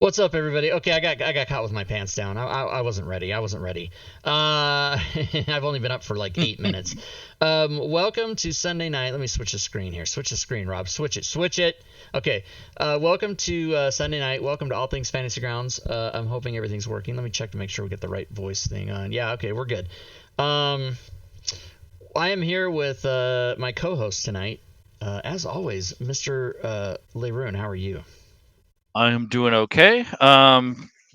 What's up, everybody? Okay, I got caught with my pants down. I wasn't ready. I wasn't ready. I've only been up for like 8 minutes. Welcome to Sunday night. Let me switch the screen here. Switch the screen, Rob. Switch it. Switch it. Okay. Welcome to Sunday night. Welcome to All Things Fantasy Grounds. I'm hoping everything's working. Let me check to make sure we get the right voice thing on. Yeah. Okay, we're good. I am here with my co-host tonight. As always, Mr. Leroon. How are you? I'm doing okay.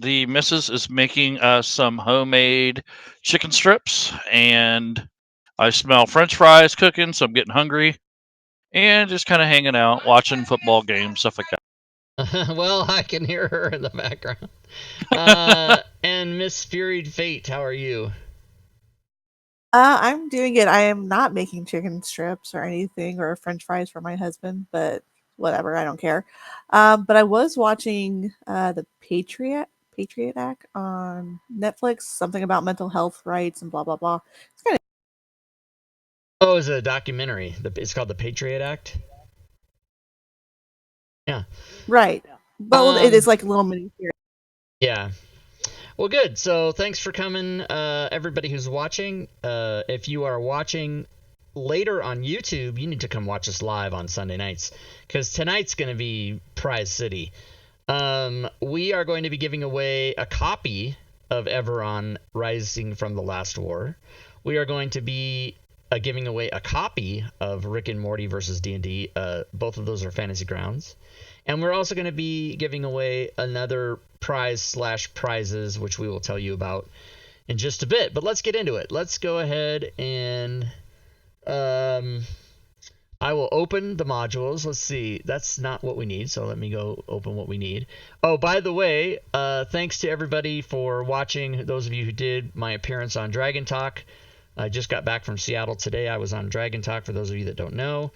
The missus is making some homemade chicken strips, and I smell French fries cooking, so I'm getting hungry. And just kind of hanging out, watching football games, stuff like Well, I can hear her in the background. And Miss Furied Fate, how are you? I'm doing it. I am not making chicken strips or anything or french fries for my husband, but whatever, I don't care. But I was watching the Patriot Act on Netflix, something about mental health rights and blah blah blah. It's kind of Oh, it's a documentary. It's called The Patriot Act. Yeah. right. But well, it is Um. like a little mini series. Yeah. Well, good. So thanks for coming, everybody who's watching. If you are watching later on YouTube, you need to come watch us live on Sunday nights because tonight's going to be Prize City. We are going to be giving away a copy of Eberron Rising from the Last War. We are going to be giving away a copy of Rick and Morty versus D&D. Both of those are Fantasy Grounds. And we're also going to be giving away another prize slash prizes, which we will tell you about in just a bit. But let's get into it. Let's go ahead and um, I will open the modules. Let's see. That's not what we need, so let me go open what we need. Oh, by the way, thanks to everybody for watching. Those of you who did my appearance on Dragon Talk. I just got back from Seattle today. I was on Dragon Talk, for those of you that don't know.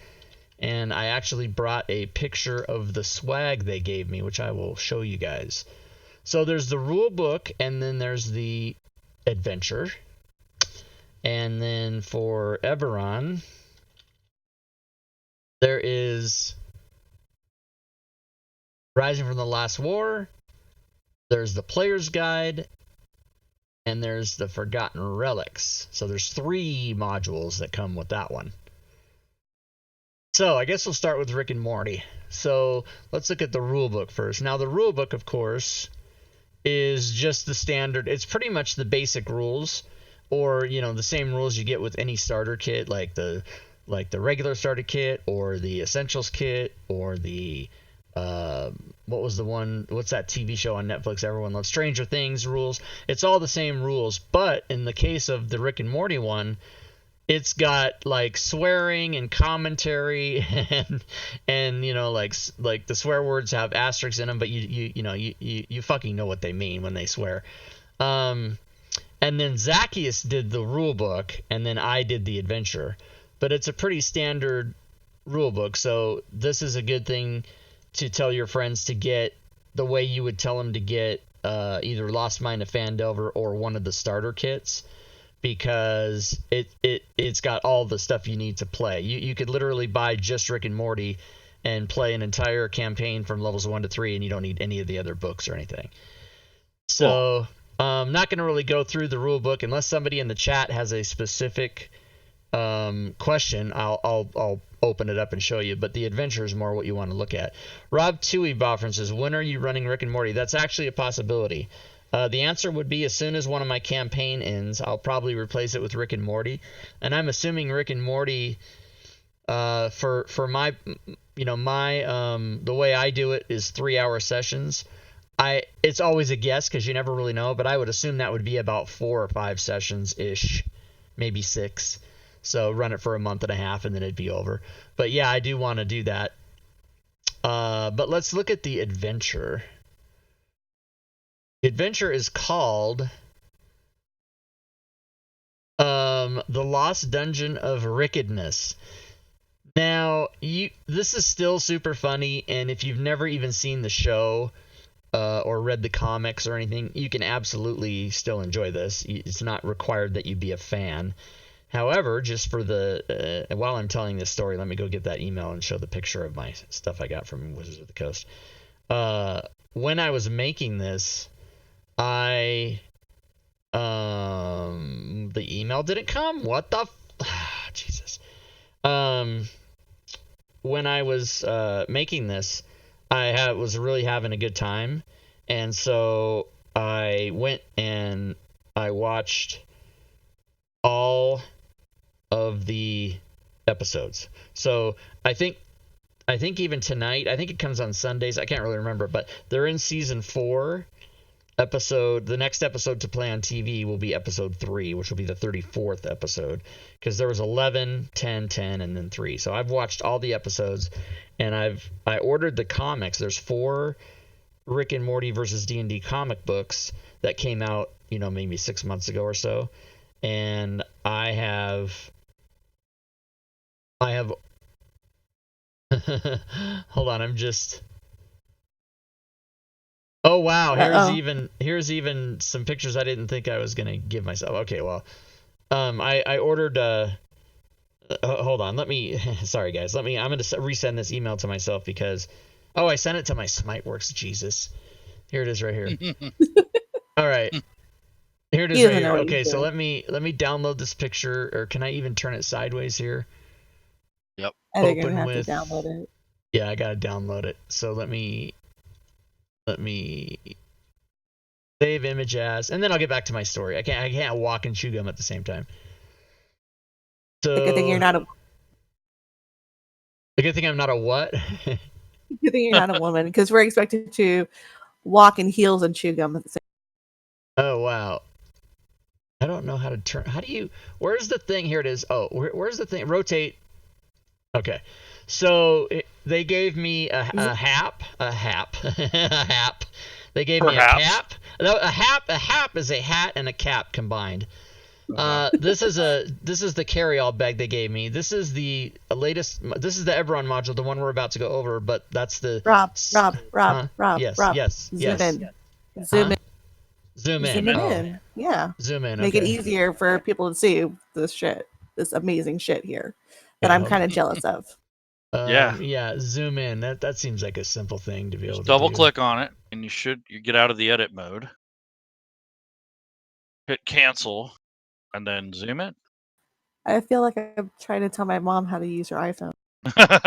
And I actually brought a picture of the swag they gave me, which I will show you guys. So there's the rule book, and then there's the adventure. And then for Eberron, there is Rising from the Last War, there's the Player's Guide, and there's the Forgotten Relics. So there's 3 modules that come with that one. So I guess we'll start with Rick and Morty. So let's look at the rulebook first. Now the rulebook, of course, is just the standard. It's pretty much the basic rules, or the same rules you get with any starter kit, like the regular starter kit, or the essentials kit, or the what was the one? What's that TV show on Netflix everyone loves? Stranger Things rules. It's all the same rules, but in the case of the Rick and Morty one, it's got like swearing and commentary and like the swear words have asterisks in them, but you fucking know what they mean when they swear. um and then Zacchaeus did the rule book, and then I did the adventure, but it's a pretty standard rule book, so this is a good thing to tell your friends to get the way you would tell them to get either Lost Mine of Fandelver or one of the starter kits, because it's got all the stuff you need to play. You could literally buy just Rick and Morty and play an entire campaign from levels 1 to 3, and you don't need any of the other books or anything. that. So I'm not going to really go through the rule book unless somebody in the chat has a specific question. I'll open it up and show you, but the adventure is more what you want to look at. Rob Tui Boffrin says, when are you running Rick and Morty? That's actually a possibility. The answer would be as soon as one of my campaign ends, I'll probably replace it with Rick and Morty. And I'm assuming Rick and Morty, for my, the way I do it is 3-hour sessions. It's always a guess because you never really know, but I would assume that would be about 4 or 5 sessions ish, maybe 6. So run it for a month and a half, and then it'd be over. But yeah, I do want to do that. But let's look at the adventure. The adventure is called The Lost Dungeon of Rickedness. Now, this is still super funny, and if you've never even seen the show or read the comics or anything, you can absolutely still enjoy this. It's not required that you be a fan. However, just for the while I'm telling this story, let me go get that email and show the picture of my stuff I got from Wizards of the Coast. when I was making this, the email didn't come. What the Jesus. When I was making this, I was really having a good time, and so I went and I watched all of the episodes. So I think even tonight, I think it comes on Sundays. I can't really remember, but they're in season 4. The next episode to play on TV will be episode 3, which will be the 34th episode, because there was 11, 10, 10, and then 3. So I've watched all the episodes, and I ordered the comics. There's 4 Rick and Morty versus D&D comic books that came out, maybe 6 months ago or so, and I have hold on, I'm just. Oh wow! Here's even some pictures I didn't think I was gonna give myself. Okay, well, I ordered. Hold on, let me. Sorry guys, I'm gonna resend this email to myself because, I sent it to my SmiteWorks. Jesus, here it is right here. All right, here it is right here. Okay, so let me download this picture, or can I even turn it sideways here? Yep. I think you're gonna have to download it. Yeah, I gotta download it. So let me save image as, and then I'll get back to my story. I can't walk and chew gum at the same time. So the good thing you're not a. The good thing I'm not a what? Good thing you're not a woman, because we're expected to walk in heels and chew gum at the same. Oh wow! I don't know how to turn. How do you? Where's the thing? Here it is. Oh, where's the thing? Rotate. Okay. So they gave me a hap. They gave me a cap. A hap is a hat and a cap combined. This is the carry-all bag they gave me. This is the latest. This is the Eberron module, the one we're about to go over. But that's the Rob. Yes. Zoom in. Yeah. Zoom in. Make it easier for people to see this amazing shit here that I'm kind of jealous of. Yeah. Zoom in. That seems like a simple thing to be able to double click on it, and you get out of the edit mode. Hit cancel, and then zoom in. I feel like I'm trying to tell my mom how to use her iPhone. All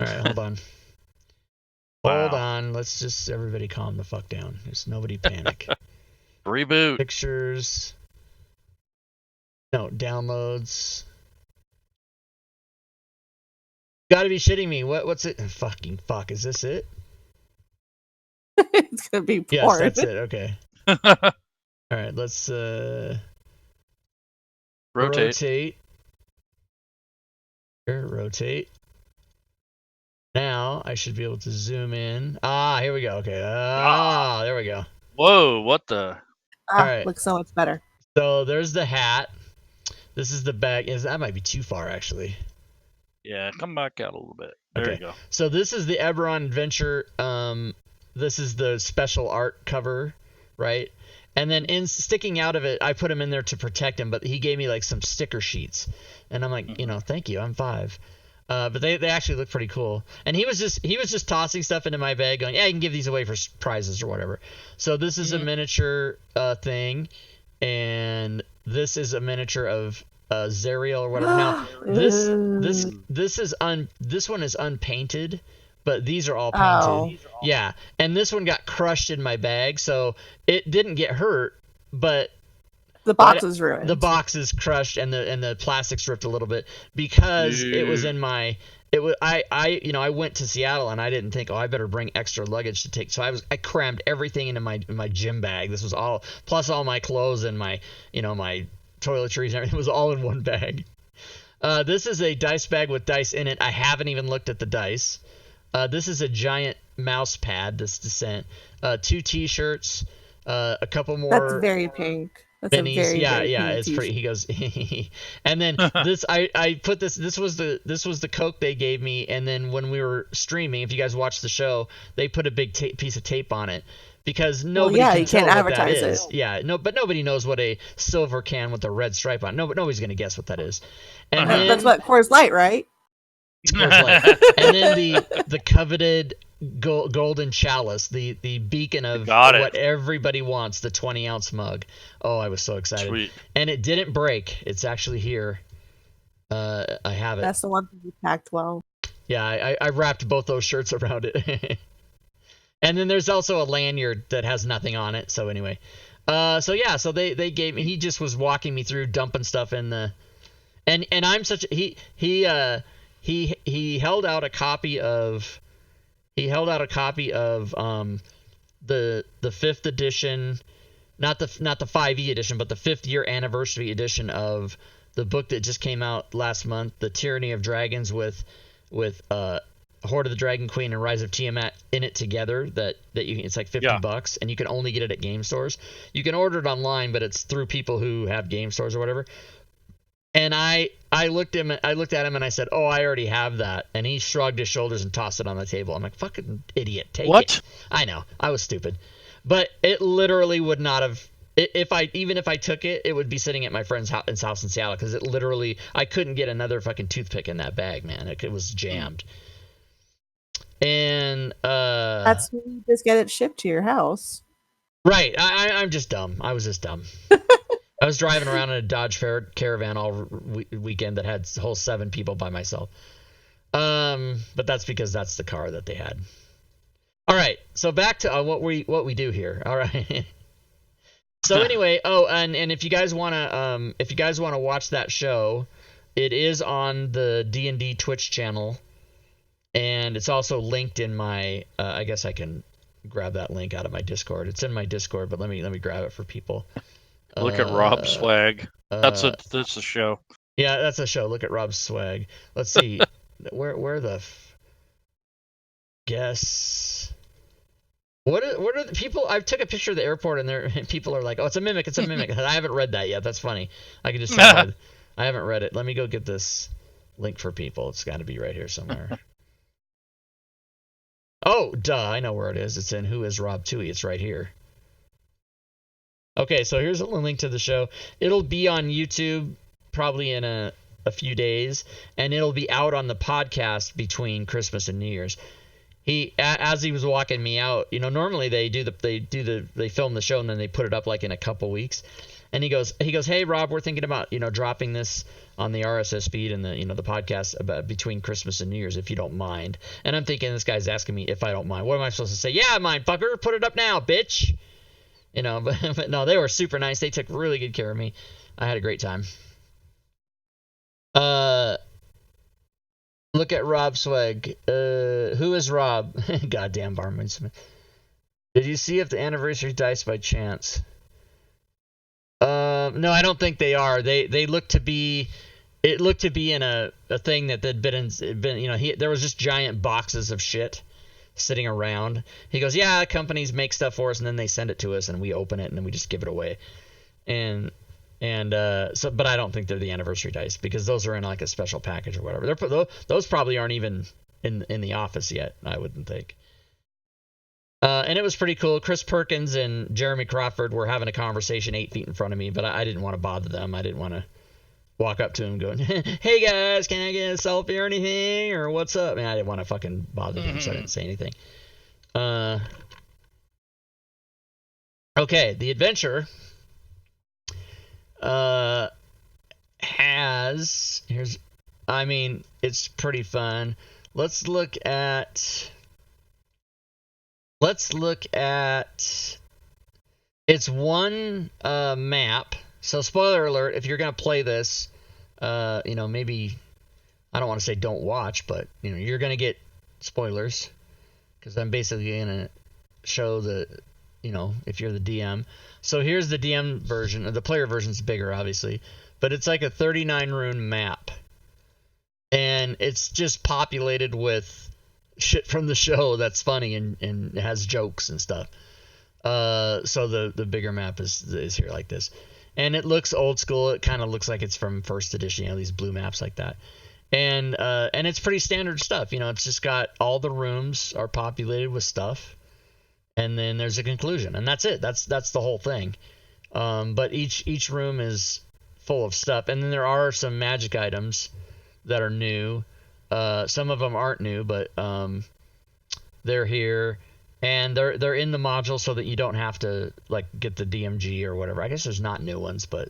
right, hold on. Wow. Hold on. Let's just everybody calm the fuck down. There's nobody panic. Reboot. Pictures. No, downloads. Gotta be shitting me. What's it? Fucking fuck. Is this it? It's gonna be porn. Yes, that's it. Okay. All right, let's rotate. Here, rotate. Now I should be able to zoom in. Here we go. Okay. There we go. Whoa, what the? All right. Looks so much better. So there's the hat. This is the bag. That might be too far, actually. Yeah, come back out a little bit. There you go. So this is the Eberron Adventure. This is the special art cover, right? And then sticking out of it, I put him in there to protect him, but he gave me like some sticker sheets. And I'm like, thank you. I'm 5. But they actually look pretty cool. And he was just tossing stuff into my bag, going, yeah, you can give these away for prizes or whatever. So this is a miniature thing, and this is a miniature of Zerial or whatever. Now this one is unpainted, but these are all painted. Oh. Yeah, and this one got crushed in my bag, so it didn't get hurt, but the box is ruined. The box is crushed, and the plastic's ripped a little bit because it was in my. It was I went to Seattle and I didn't think I better bring extra luggage to take, so I crammed everything into my gym bag. This was all plus all my clothes and my my toiletries and everything was all in one bag. This is a dice bag with dice in it. I haven't even looked at the dice. This is a giant mouse pad. This Descent. 2 T-shirts. A couple more. That's very pink. That's minis. Very it's pretty. He goes, and then this. I put this. This was the Coke they gave me. And then when we were streaming, if you guys watched the show, they put a big piece of tape on it. Because nobody can tell what that is. Yeah, but nobody knows what a silver can with a red stripe on. Nobody's gonna guess what that is. And then, that's what Coors Light, right? Coors Light. And then the coveted golden chalice, the beacon of Got what it. everybody wants, the 20-ounce mug. Oh, I was so excited. Sweet. And it didn't break. It's actually here. I have it. That's the one thing you packed well. Yeah, I wrapped both those shirts around it. And then there's also a lanyard that has nothing on it. So anyway, so they gave me. He just was walking me through dumping stuff in the, and I'm such he held out a copy of the 5th edition, not the 5e edition, but the 5th year anniversary edition of the book that just came out last month, The Tyranny of Dragons, with Horde of the Dragon Queen and Rise of Tiamat in it together. It's like $50, and you can only get it at game stores. You can order it online, but it's through people who have game stores or whatever. And I looked at him and I said, "Oh, I already have that." And he shrugged his shoulders and tossed it on the table. I'm like, "Fucking idiot, take What? it." I know, I was stupid, but it literally would not have. If I took it, it would be sitting at my friend's house in Seattle, because it literally, I couldn't get another fucking toothpick in that bag, man. It was jammed. And That's when you just get it shipped to your house. Right. I'm just dumb. I was just dumb. I was driving around in a Dodge Caravan all weekend that had a whole 7 people by myself. But that's because that's the car that they had. All right. So back to what we do here. All right. So anyway, and if you guys wanna watch that show, it is on the D&D Twitch channel, and it's also linked in my. I guess I can grab that link out of my Discord. It's in my Discord, but let me grab it for people. Look at Rob's swag. That's a show. Yeah, that's a show. Look at Rob's swag. Let's see. where the guess. What are the people? I took a picture of the airport, and people are like, "Oh, it's a mimic. It's a mimic." I haven't read that yet. That's funny. I can just tell. I haven't read it. Let me go get this link for people. It's got to be right here somewhere. Oh, duh. I know where it is. It's in Who is Rob Toohey. It's right here. Okay, so here's a link to the show. It'll be on YouTube probably in a few days, and it'll be out on the podcast between Christmas and New Year's. As he was walking me out, normally they film the show and then they put it up like in a couple weeks. And he goes, "Hey Rob, we're thinking about, dropping this on the RSS feed and the podcast about between Christmas and New Year's, if you don't mind." And I'm thinking, this guy's asking me if I don't mind. What am I supposed to say? Yeah, I mind, fucker. Put it up now, bitch. But no, they were super nice. They took really good care of me. I had a great time. Look at Rob's swag. Who is Rob? Goddamn Barman Smith. Did you see if the anniversary dice by chance? No, I don't think they are. They look to be. It looked to be in a thing that had been there was just giant boxes of shit sitting around. He goes, "Yeah, companies make stuff for us and then they send it to us and we open it and then we just give it away." But I don't think they're the anniversary dice, because those are in like a special package or whatever. Those probably aren't even in the office yet, I wouldn't think. And it was pretty cool. Chris Perkins and Jeremy Crawford were having a conversation 8 feet in front of me, but I didn't want to bother them. I didn't want to walk up to them going, "Hey guys, can I get a selfie or anything? Or what's up?" I didn't want to fucking bother them, so I didn't say anything. Okay, the adventure it's pretty fun. Let's look at it's one map. So spoiler alert, if you're going to play this, maybe, I don't want to say don't watch, but you're going to get spoilers, because I'm basically going to show if you're the DM. So here's the DM version. The player version's bigger, obviously, but it's like a 39 rune map, and it's just populated with shit from the show that's funny and has jokes and stuff. So the bigger map is here like this, and it looks old school. It kind of looks like it's from first edition, these blue maps like that, and it's pretty standard stuff. It's just got all the rooms are populated with stuff. And then there's a conclusion, and that's it. That's the whole thing. But each room is full of stuff, and then there are some magic items that are new. Some of them aren't new, but they're here, and they're in the module so that you don't have to like get the DMG or whatever. I guess there's not new ones, but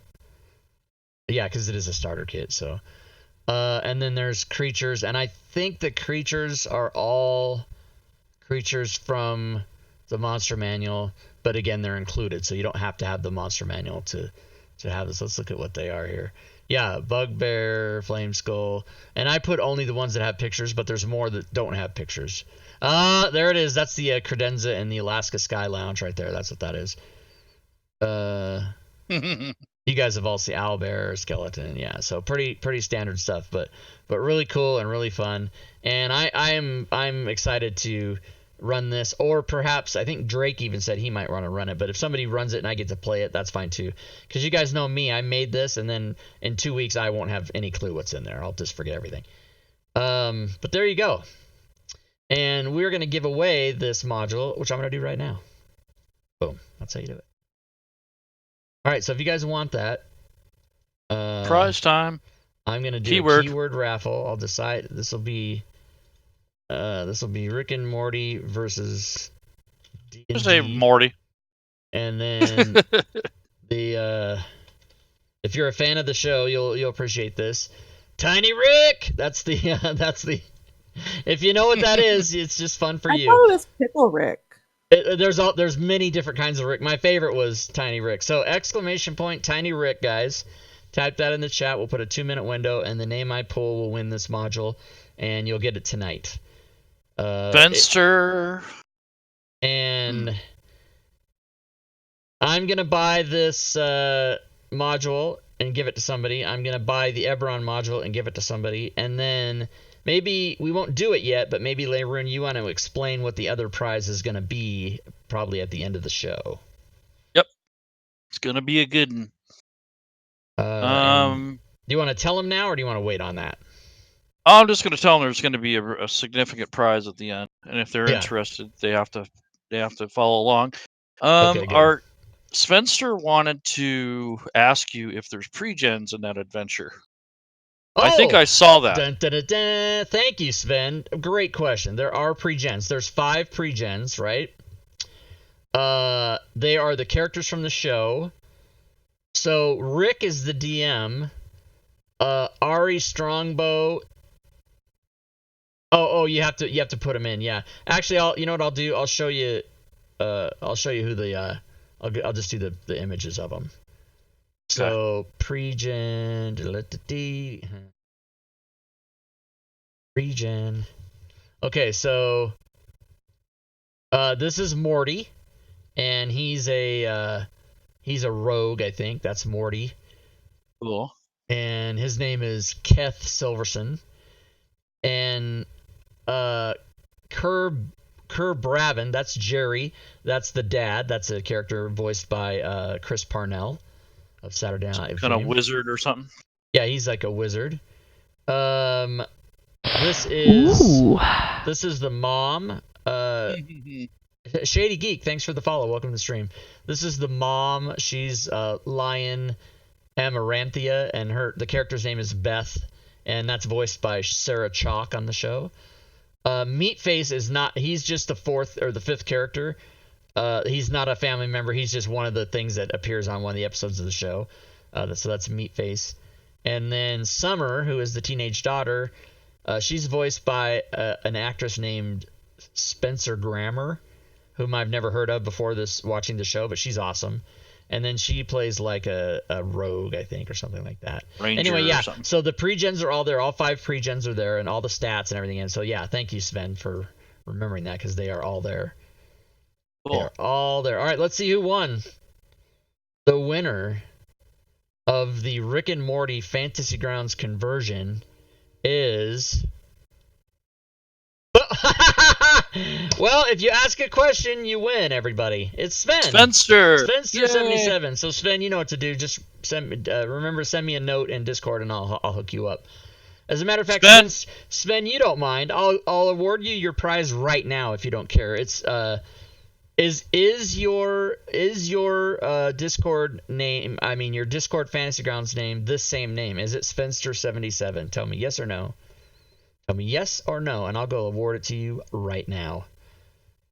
yeah, because it is a starter kit. So, and then there's creatures, and I think the creatures are all creatures from the monster manual, but again, they're included, so you don't have to have the monster manual to have this. Let's look at what they are here. Yeah, Bugbear, Flame Skull, and I put only the ones that have pictures, but there's more that don't have pictures. There it is. That's the Credenza and the Alaska Sky Lounge right there. That's what that is. You guys have all seen Owlbear, Skeleton, yeah. So pretty standard stuff, but really cool and really fun. And I'm excited to run this, or perhaps I think Drake even said he might want to run it. But if somebody runs it and I get to play it, that's fine too. Because you guys know me, I made this, and then in 2 weeks I won't have any clue what's in there. I'll just forget everything. But there you go. And we're gonna give away this module, which I'm gonna do right now. Boom. That's how you do it. All right, so if you guys want that, Prize time. I'm gonna do a keyword raffle. I'll decide. This will be Rick and Morty versus D&D. Just say Morty. And then if you're a fan of the show, you'll appreciate this. Tiny Rick. That's the. If you know what that is, it's just fun for you. I thought it was Pickle Rick. There's many different kinds of Rick. My favorite was Tiny Rick. So ! Tiny Rick, guys. Type that in the chat. We'll put a 2-minute window, and the name I pull will win this module, and you'll get it tonight. Fenster. And I'm gonna buy this module and give it to somebody. I'm gonna buy the Eberron module and give it to somebody, and then maybe we won't do it yet, but maybe Leroon, you want to explain what the other prize is going to be probably at the end of the show. Yep. It's going to be a good one. Do you want to tell them now, or do you want to wait on that? I'm just going to tell them there's going to be a significant prize at the end, and if they're interested, they have to follow along. Our Svenster wanted to ask you if there's pre-gens in that adventure. I think I saw that. Dun, dun, dun, dun. Thank you, Sven. Great question. There are pre-gens. There's 5 pre-gens, right? They are the characters from the show. So Rick is the DM. Ari Strongbow. Oh, you have to put them in. Yeah. Actually, you know what I'll do? I'll show you. Who the. I'll just do the images of them. So pre-gen, pre-gen. Okay, so this is Morty, and he's a rogue, I think. That's Morty. Cool. And his name is Keth Silverson. And Kerr Bravin, that's Jerry. That's the dad. That's a character voiced by Chris Parnell of Saturday Night Live. Kind of wizard or something. Yeah, he's like a wizard. This is the mom. Shady Geek, thanks for the follow. Welcome to the stream. This is the mom. She's Lion Amaranthia, and the character's name is Beth, and that's voiced by Sarah Chalk on the show. Meatface is not. He's just the 4th or the 5th character. He's not a family member. He's just one of the things that appears on one of the episodes of the show. So that's Meatface. And then Summer, who is the teenage daughter, she's voiced by an actress named Spencer Grammer, whom I've never heard of before watching the show, but she's awesome. And then she plays like a rogue, I think, or something like that. Ranger anyway, yeah. Something. So the pre-gens are all there. All 5 pre-gens are there, and all the stats and everything. And so, yeah, thank you, Sven, for remembering that, because they are all there. Cool. They're all there. All right, let's see who won. The winner of the Rick and Morty Fantasy Grounds conversion is... Well, if you ask a question, you win, everybody. It's Sven. Spencer. Svenster 77. So Sven, you know what to do. Just remember to send me a note in Discord, and I'll hook you up. As a matter of fact, Sven, you don't mind. I'll award you your prize right now if you don't care. It's is your Discord name? I mean, your Discord Fantasy Grounds name this same name? Is it Svenster 77? Tell me yes or no. Tell me yes or no, and I'll go award it to you right now.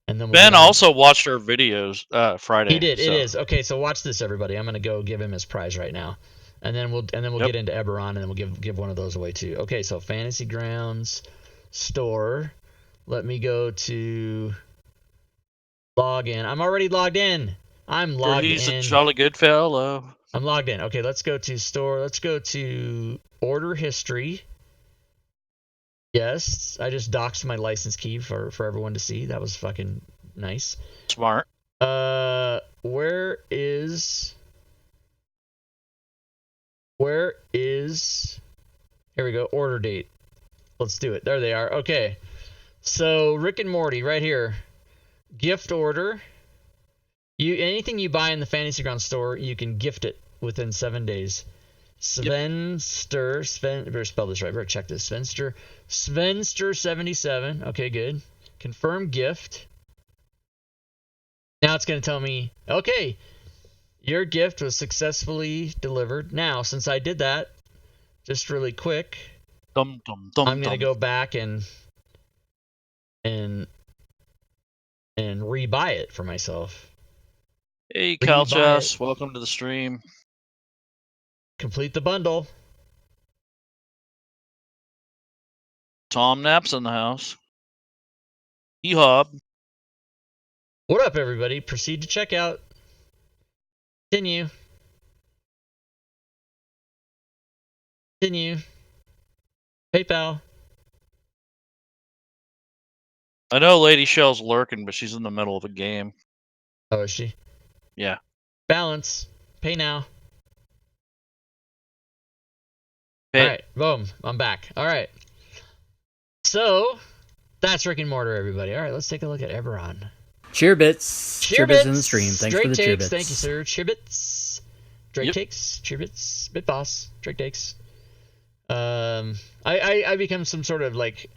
And then we'll Ben get on. also watched our videos Friday. He did. So. It is okay. So watch this, everybody. I'm gonna go give him his prize right now, and then we'll Yep. get into Eberron, and then we'll give one of those away too. Okay, so Fantasy Grounds store. Let me go to log in. I'm already logged in. I'm For logged he's in. a jolly good fellow. I'm logged in. Okay, let's go to store. Let's go to order history. Yes, I just doxed my license key for everyone to see. That was fucking nice. Smart. Where is here we go, order date. Let's do it. There they are. Okay. So Rick and Morty right here. Gift order. Anything you buy in the Fantasy Ground store, you can gift it within 7 days. Better spell this right. Better check this. Svenster 77. Okay, good. Confirm gift. Now it's going to tell me, okay, your gift was successfully delivered. Now, since I did that, just really quick, I'm going to go back and rebuy it for myself. Hey, Calchas, welcome to the stream. Complete the bundle. Tom Knapp's in the house. Yeehaw. What up, everybody? Proceed to checkout. Continue. PayPal. I know Lady Shell's lurking, but she's in the middle of a game. Oh, is she? Yeah. Balance. Pay now. Pay. All right. Boom. I'm back. All right. So, that's Rick and Mortar, everybody. All right, let's take a look at Eberron. Cheerbits. Cheerbits in the stream. Thanks Drake for the takes. cheerbits. Thank you, sir. Cheerbits. Drake Yep. takes. Cheerbits. Bit boss. Drake takes. I become some sort of like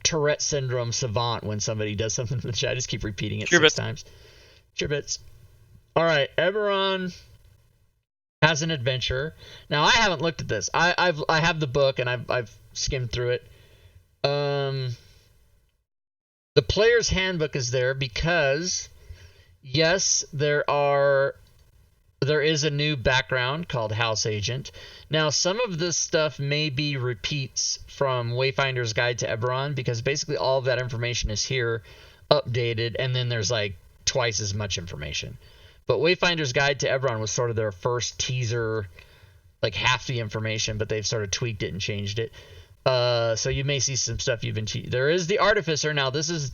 Tourette syndrome savant when somebody does something in the chat. I just keep repeating it 6 times. Cheerbits. All right, Eberron has an adventure. Now I haven't looked at this. I have the book and I've skimmed through it. The player's handbook is there because yes, there is a new background called House Agent. Now, some of this stuff may be repeats from Wayfinder's Guide to Eberron because basically all of that information is here, updated, and then there's like twice as much information. But Wayfinder's Guide to Eberron was sort of their first teaser, like half the information, but they've sort of tweaked it and changed it. So you may see some stuff you've been. There is the Artificer. Now this is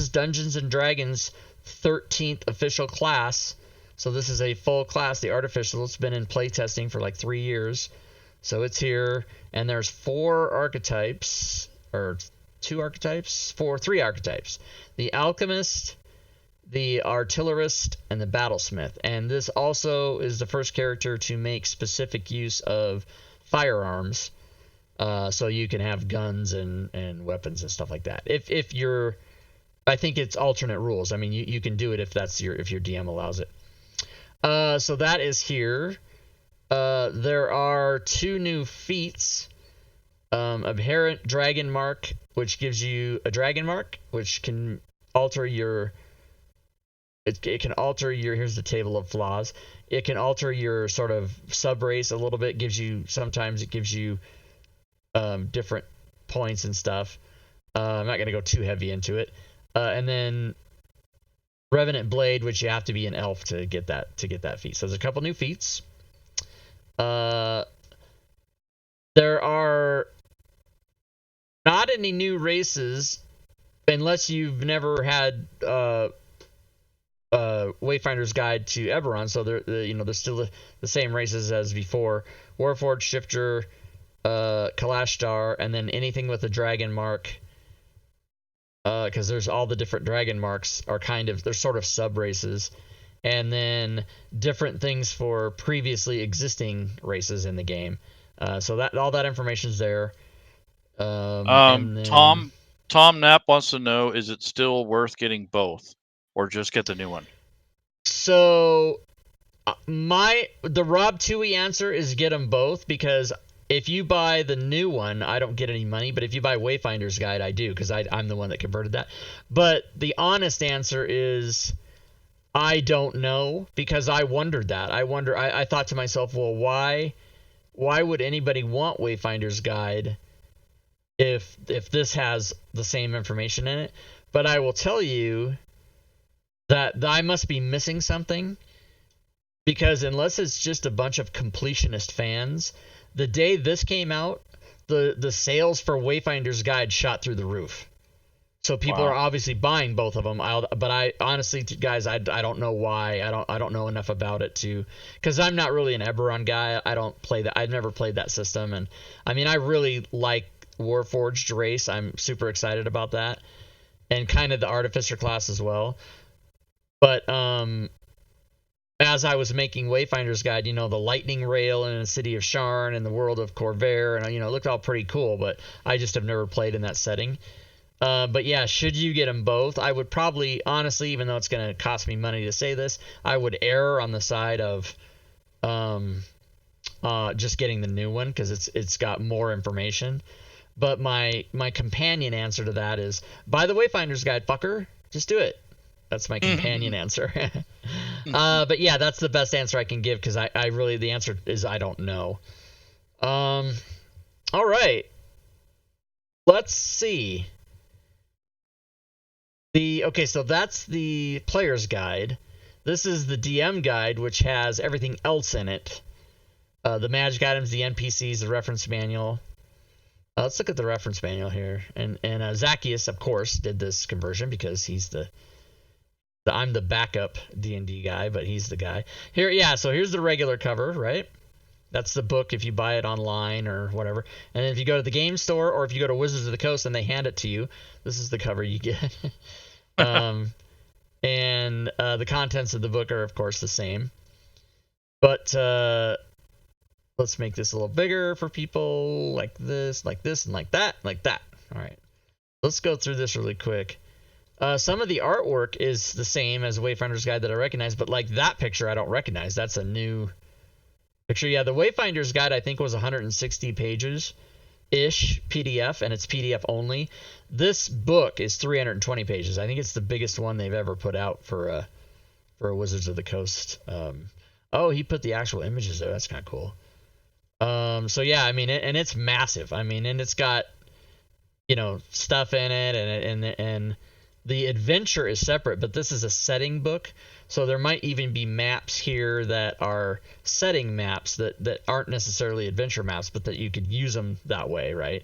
Dungeons and Dragons 13th official class. So this is a full class, the Artificial. It's been in playtesting for like 3 years. So it's here, and there's 4 archetypes, or 2 archetypes? 3 archetypes. The Alchemist, the Artillerist, and the Battlesmith. And this also is the first character to make specific use of firearms. So you can have guns and weapons and stuff like that. If you're, I think it's alternate rules. I mean, you can do it if your DM allows it. So that is here. There are 2 new feats. Abhorrent Dragon Mark, which gives you a Dragon Mark, which can alter your. It can alter your. Here's the table of flaws. It can alter your sort of sub race a little bit. Sometimes it gives you different points and stuff. I'm not gonna go too heavy into it. And then Revenant Blade, which you have to be an elf to get that feat. So there's a couple new feats. There are not any new races unless you've never had Wayfinder's Guide to Eberron. So they're still the same races as before: Warforged, Shifter, Kalashtar, and then anything with a dragon mark. Because there's all the different dragon marks are they're sort of sub races, and then different things for previously existing races in the game. So that all that information's there. Tom Knapp wants to know: is it still worth getting both, or just get the new one? So the Rob Tui answer is get them both, because if you buy the new one, I don't get any money, but if you buy Wayfinder's Guide, I do, because I'm the one that converted that. But the honest answer is I don't know, because I wondered that. I thought to myself, well, why would anybody want Wayfinder's Guide if this has the same information in it? But I will tell you that I must be missing something, because unless it's just a bunch of completionist fans, the day this came out, the sales for Wayfinder's Guide shot through the roof. So people are obviously buying both of them. But I honestly, guys, I don't know why. I don't know enough about it because I'm not really an Eberron guy. I don't play that. I've never played that system, and I mean, I really like Warforged Race. I'm super excited about that, and kind of the Artificer class as well. But as I was making Wayfinder's Guide, the lightning rail in the city of Sharn and the world of Corvair, and it looked all pretty cool, but I just have never played in that setting. But yeah, should you get them both, I would probably, honestly, even though it's going to cost me money to say this, I would err on the side of just getting the new one, because it's got more information. But my companion answer to that is, buy the Wayfinder's Guide, fucker. Just do it. That's my companion answer. But yeah, that's the best answer I can give, because I really, the answer is I don't know. All right. Let's see. Okay, so that's the player's guide. This is the DM guide, which has everything else in it. The magic items, the NPCs, the reference manual. Let's look at the reference manual here. And Zacchaeus, of course, did this conversion, because he's I'm the backup D&D guy, but he's the guy. Here, yeah, so here's the regular cover, right? That's the book if you buy it online or whatever. And then if you go to the game store, or if you go to Wizards of the Coast and they hand it to you, this is the cover you get. And the contents of the book are, of course, the same. But let's make this a little bigger for people, like this, and like that. All right. Let's go through this really quick. Some of the artwork is the same as Wayfinder's Guide that I recognize, but like that picture I don't recognize. That's a new picture. Yeah, the Wayfinder's Guide I think was 160 pages-ish PDF, and it's PDF only. This book is 320 pages. I think it's the biggest one they've ever put out for a Wizards of the Coast. Oh, he put the actual images there. That's kind of cool. So yeah, I mean, and it's massive. I mean, and it's got stuff in it, and the adventure is separate, but this is a setting book, so there might even be maps here that are setting maps that aren't necessarily adventure maps, but that you could use them that way, right?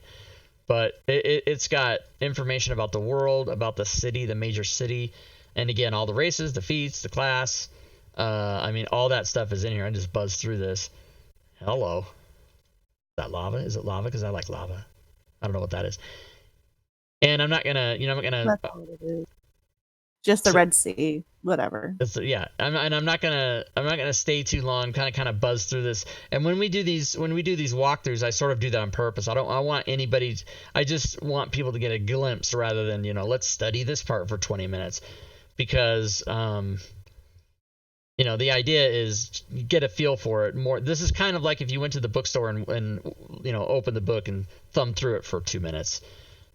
But it's got information about the world, about the city, the major city, and again, all the races, the feats, the class. I mean, all that stuff is in here. I just buzzed through this. Hello. Is that lava? Is it lava? Because I like lava. I don't know what that is. And I'm not gonna, I'm not gonna. That's what it is. Just the Red Sea, whatever. Yeah, I'm not gonna stay too long. Kind of buzz through this. And when we do these walkthroughs, I sort of do that on purpose. I want anybody. I just want people to get a glimpse rather than let's study this part for 20 minutes, because the idea is you get a feel for it more. This is kind of like if you went to the bookstore and opened the book and thumbed through it for 2 minutes.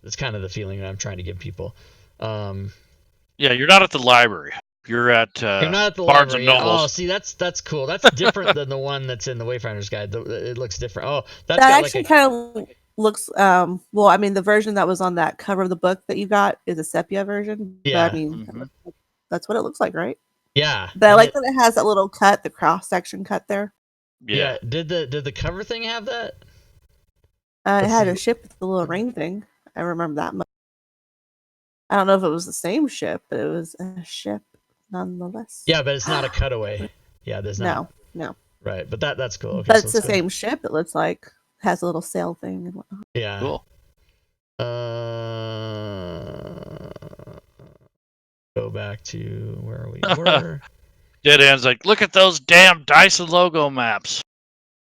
That's kind of the feeling that I'm trying to give people. Yeah, you're not at the library. You're not at the Barnes and Noble. Oh, see, that's cool. That's different than the one that's in the Wayfinder's Guide. It looks different. Oh, that actually kind of looks. Well, I mean, the version that was on that cover of the book that you got is a sepia version. Yeah, but, I mean, that's what it looks like, right? Yeah. But I like that it has that little cut, the cross section cut there. Yeah. Did the cover thing have that? It had a ship with the little ring thing. I remember that much. I don't know if it was the same ship, but it was a ship nonetheless. Yeah, but it's not a cutaway. Yeah, there's not. No. Right, but that's cool. Okay, but it's the same ship. It looks like has a little sail thing and whatnot. Yeah. Cool. Go back to where we were. Dead End's like, look at those damn Dyson logo maps.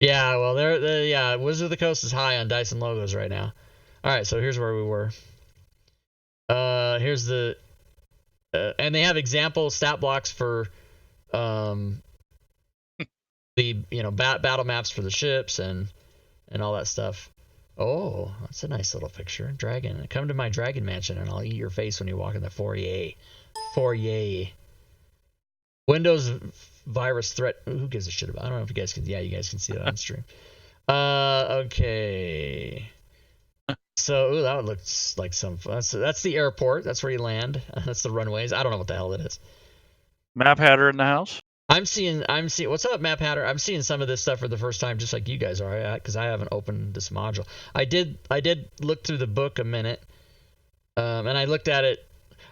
Yeah, well, they're Wizard of the Coast is high on Dyson logos right now. All right, so here's where we were. Here's the, and they have example stat blocks for, the battle maps for the ships and and all that stuff. Oh, that's a nice little picture. Dragon. Come to my dragon mansion and I'll eat your face when you walk in the foyer. Foyer. Windows virus threat. Who gives a shit about? I don't know if you guys can. Yeah, you guys can see that on stream. Okay. So that looks like some. That's the airport. That's where you land. That's the runways. I don't know what the hell it is. Map Hatter in the house. I'm seeing. What's up, Map Hatter? I'm seeing some of this stuff for the first time, just like you guys are, because I haven't opened this module. I did look through the book a minute, and I looked at it.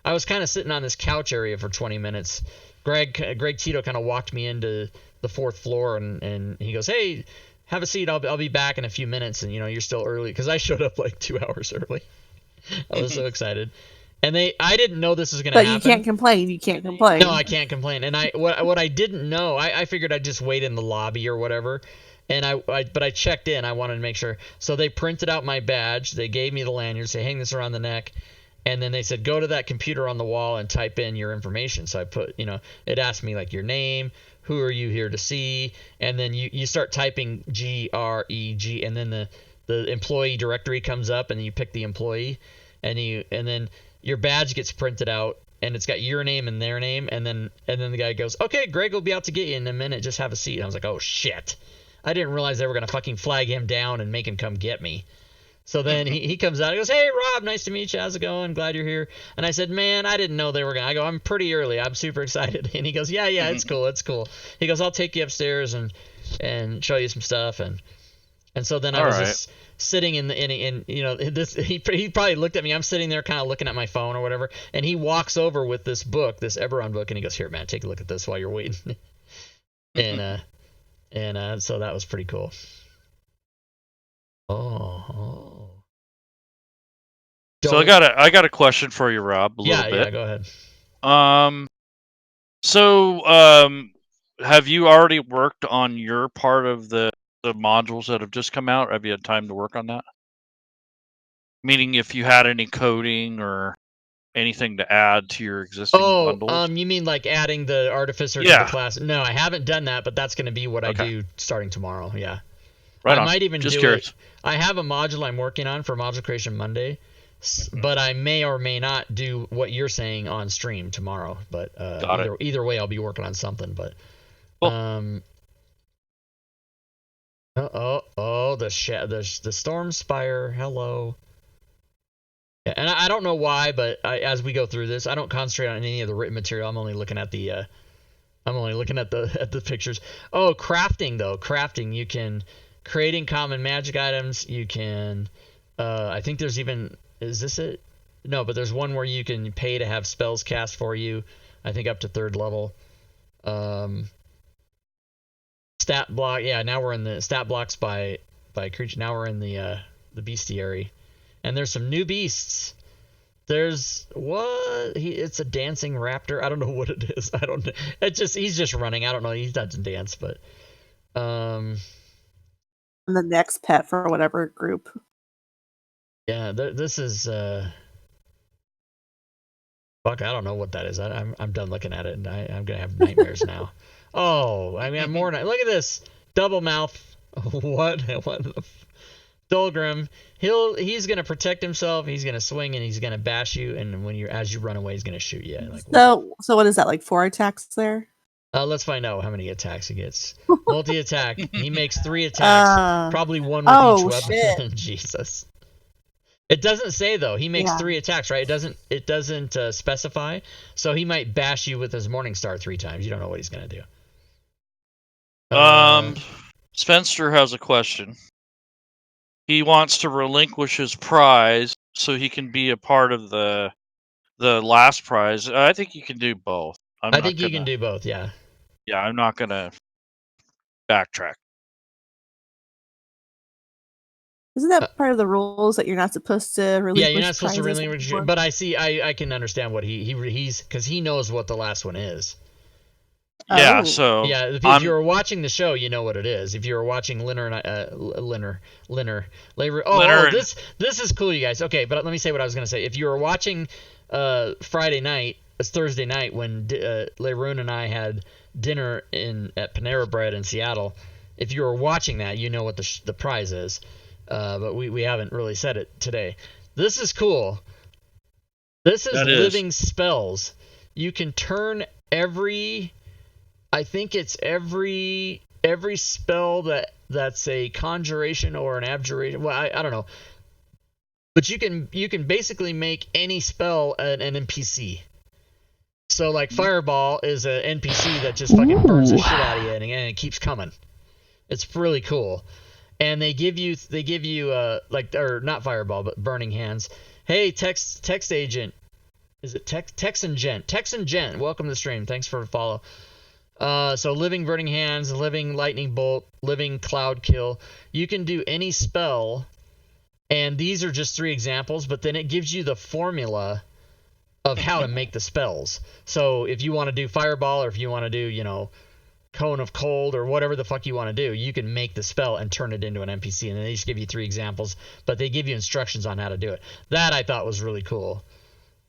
I was kind of sitting on this couch area for 20 minutes. Greg Tito kind of walked me into the 4th floor, and he goes, "Hey, have a seat. I'll be back in a few minutes." And you're still early, because I showed up like 2 hours early. I was so excited. And I didn't know this was going to happen. But you can't complain. You can't complain. No, I can't complain. And what I didn't know, I figured I'd just wait in the lobby or whatever. And but I checked in. I wanted to make sure. So they printed out my badge. They gave me the lanyard. Say, hang this around the neck. And then they said, go to that computer on the wall and type in your information. So I put, it asked me like your name, who are you here to see, and then you start typing GREG, and then the employee directory comes up, and then you pick the employee, and then your badge gets printed out, and it's got your name and their name, and then the guy goes, okay, Greg will be out to get you in a minute, just have a seat. And I was like, oh shit, I didn't realize they were gonna fucking flag him down and make him come get me. So then he comes out, he goes, hey Rob, nice to meet you, how's it going, glad you're here. And I said, man, I didn't know they were gonna. I go, I'm pretty early, I'm super excited. And he goes, yeah, it's cool. He goes, I'll take you upstairs and show you some stuff. And so then I was just sitting in this. He probably looked at me. I'm sitting there kind of looking at my phone or whatever, and he walks over with this book, this Eberron book, and he goes, here man, take a look at this while you're waiting. and so that was pretty cool. Oh. So I got a question for you, Rob. A little bit. Yeah, go ahead. So have you already worked on your part of the modules that have just come out? Have you had time to work on that? Meaning, if you had any coding or anything to add to your existing bundles? You mean like adding the artificer to the class? No, I haven't done that, but that's going to be what I do starting tomorrow. Yeah. Right on. I might even just do curious. it. I have a module I'm working on for Module Creation Monday, but I may or may not do what you're saying on stream tomorrow. But either way, I'll be working on something. But cool. the Storm Spire. Hello. Yeah, and I don't know why, but as we go through this, I don't concentrate on any of the written material. I'm only looking at the pictures. Oh, crafting though. Crafting, you can creating common magic items. You can, I think there's even, is this it? No, but there's one where you can pay to have spells cast for you. I think up to 3rd level. Stat block. Yeah, now we're in the stat blocks by creature. Now we're in the bestiary, and there's some new beasts. There's it's a dancing raptor. I don't know what it is. I don't know. He's just running. I don't know. He doesn't dance, but And the next pet for whatever group. Yeah, this is fuck. I don't know what that is. I'm done looking at it, and I'm gonna have nightmares now. Oh, I mean, I'm more. Look at this double mouth. What the Dolgrim. He's gonna protect himself. He's gonna swing and he's gonna bash you. And as you run away, he's gonna shoot you. Like, so what is that, like 4 attacks there? Let's find out how many attacks he gets. Multi-attack. He makes 3 attacks. Probably one with each weapon. Shit. Jesus. It doesn't say though. He makes 3 attacks, right? It doesn't specify. So he might bash you with his Morningstar 3 times. You don't know what he's gonna do. Spencer has a question. He wants to relinquish his prize so he can be a part of the last prize. I think you can do both. I think you can do both, yeah. Yeah, I'm not going to backtrack. Isn't that part of the rules that you're not supposed to relinquish? Yeah, you're not supposed to relinquish. But I can understand what he's because he knows what the last one is. Yeah, so if you were watching the show, you know what it is. If you were watching this is cool, you guys. Okay, but let me say what I was going to say. If you were watching Thursday night when Leroon and I had dinner at Panera Bread in Seattle, if you were watching that, you know what the prize is. But we haven't really said it today. This is cool. This is living spells. You can turn every spell that's a conjuration or an abjuration. Well, I don't know. But you can basically make any spell an NPC. So like Fireball is an NPC that just fucking burns the shit out of you, and it keeps coming. It's really cool. And they give you or not Fireball, but Burning Hands. Hey, text agent. Is it Texan Gent? Texan Gent, welcome to the stream. Thanks for the follow. So living Burning Hands, living Lightning Bolt, living Cloud Kill. You can do any spell, and these are just 3 examples, but then it gives you the formula of how to make the spells. So if you want to do Fireball, or if you want to do, Cone of Cold, or whatever the fuck you want to do, you can make the spell and turn it into an NPC, and they just give you 3 examples, but they give you instructions on how to do it. That I thought was really cool.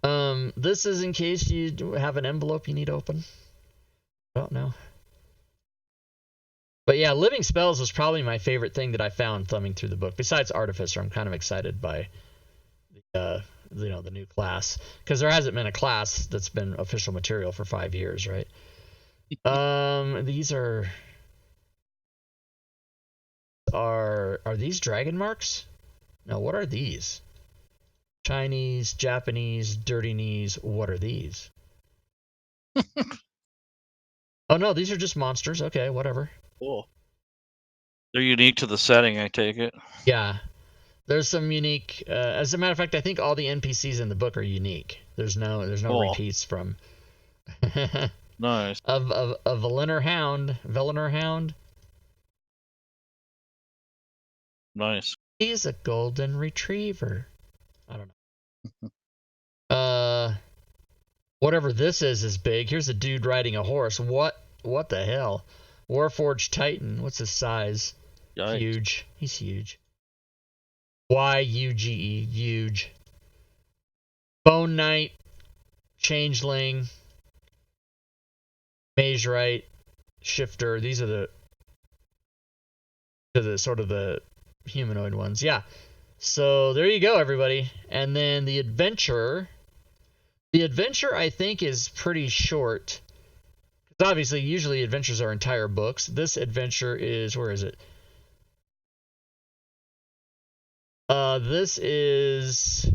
This is in case you have an envelope you need to open. I don't know. But yeah, Living Spells was probably my favorite thing that I found thumbing through the book. Besides Artificer, I'm kind of excited by the new class, because there hasn't been a class that's been official material for 5 years, right? These are these dragon marks? No, what are these? Chinese, Japanese, dirty knees. What are these? Oh no, these are just monsters. Okay, whatever. Cool. They're unique to the setting, I take it. Yeah. There's some unique as a matter of fact, I think all the NPCs in the book are unique. There's no repeats from Nice. A Veliner Hound. Nice. He's a golden retriever. I don't know. Whatever this is big. Here's a dude riding a horse. What the hell? Warforged Titan. What's his size? Yikes. Huge. He's huge. Yuge. Huge. Bone Knight. Changeling. Mage Right. Shifter. These are the sort of the humanoid ones. Yeah. So there you go, everybody. And then the adventure. The adventure, I think, is pretty short. Because obviously, usually adventures are entire books. This adventure is, where is it? This is...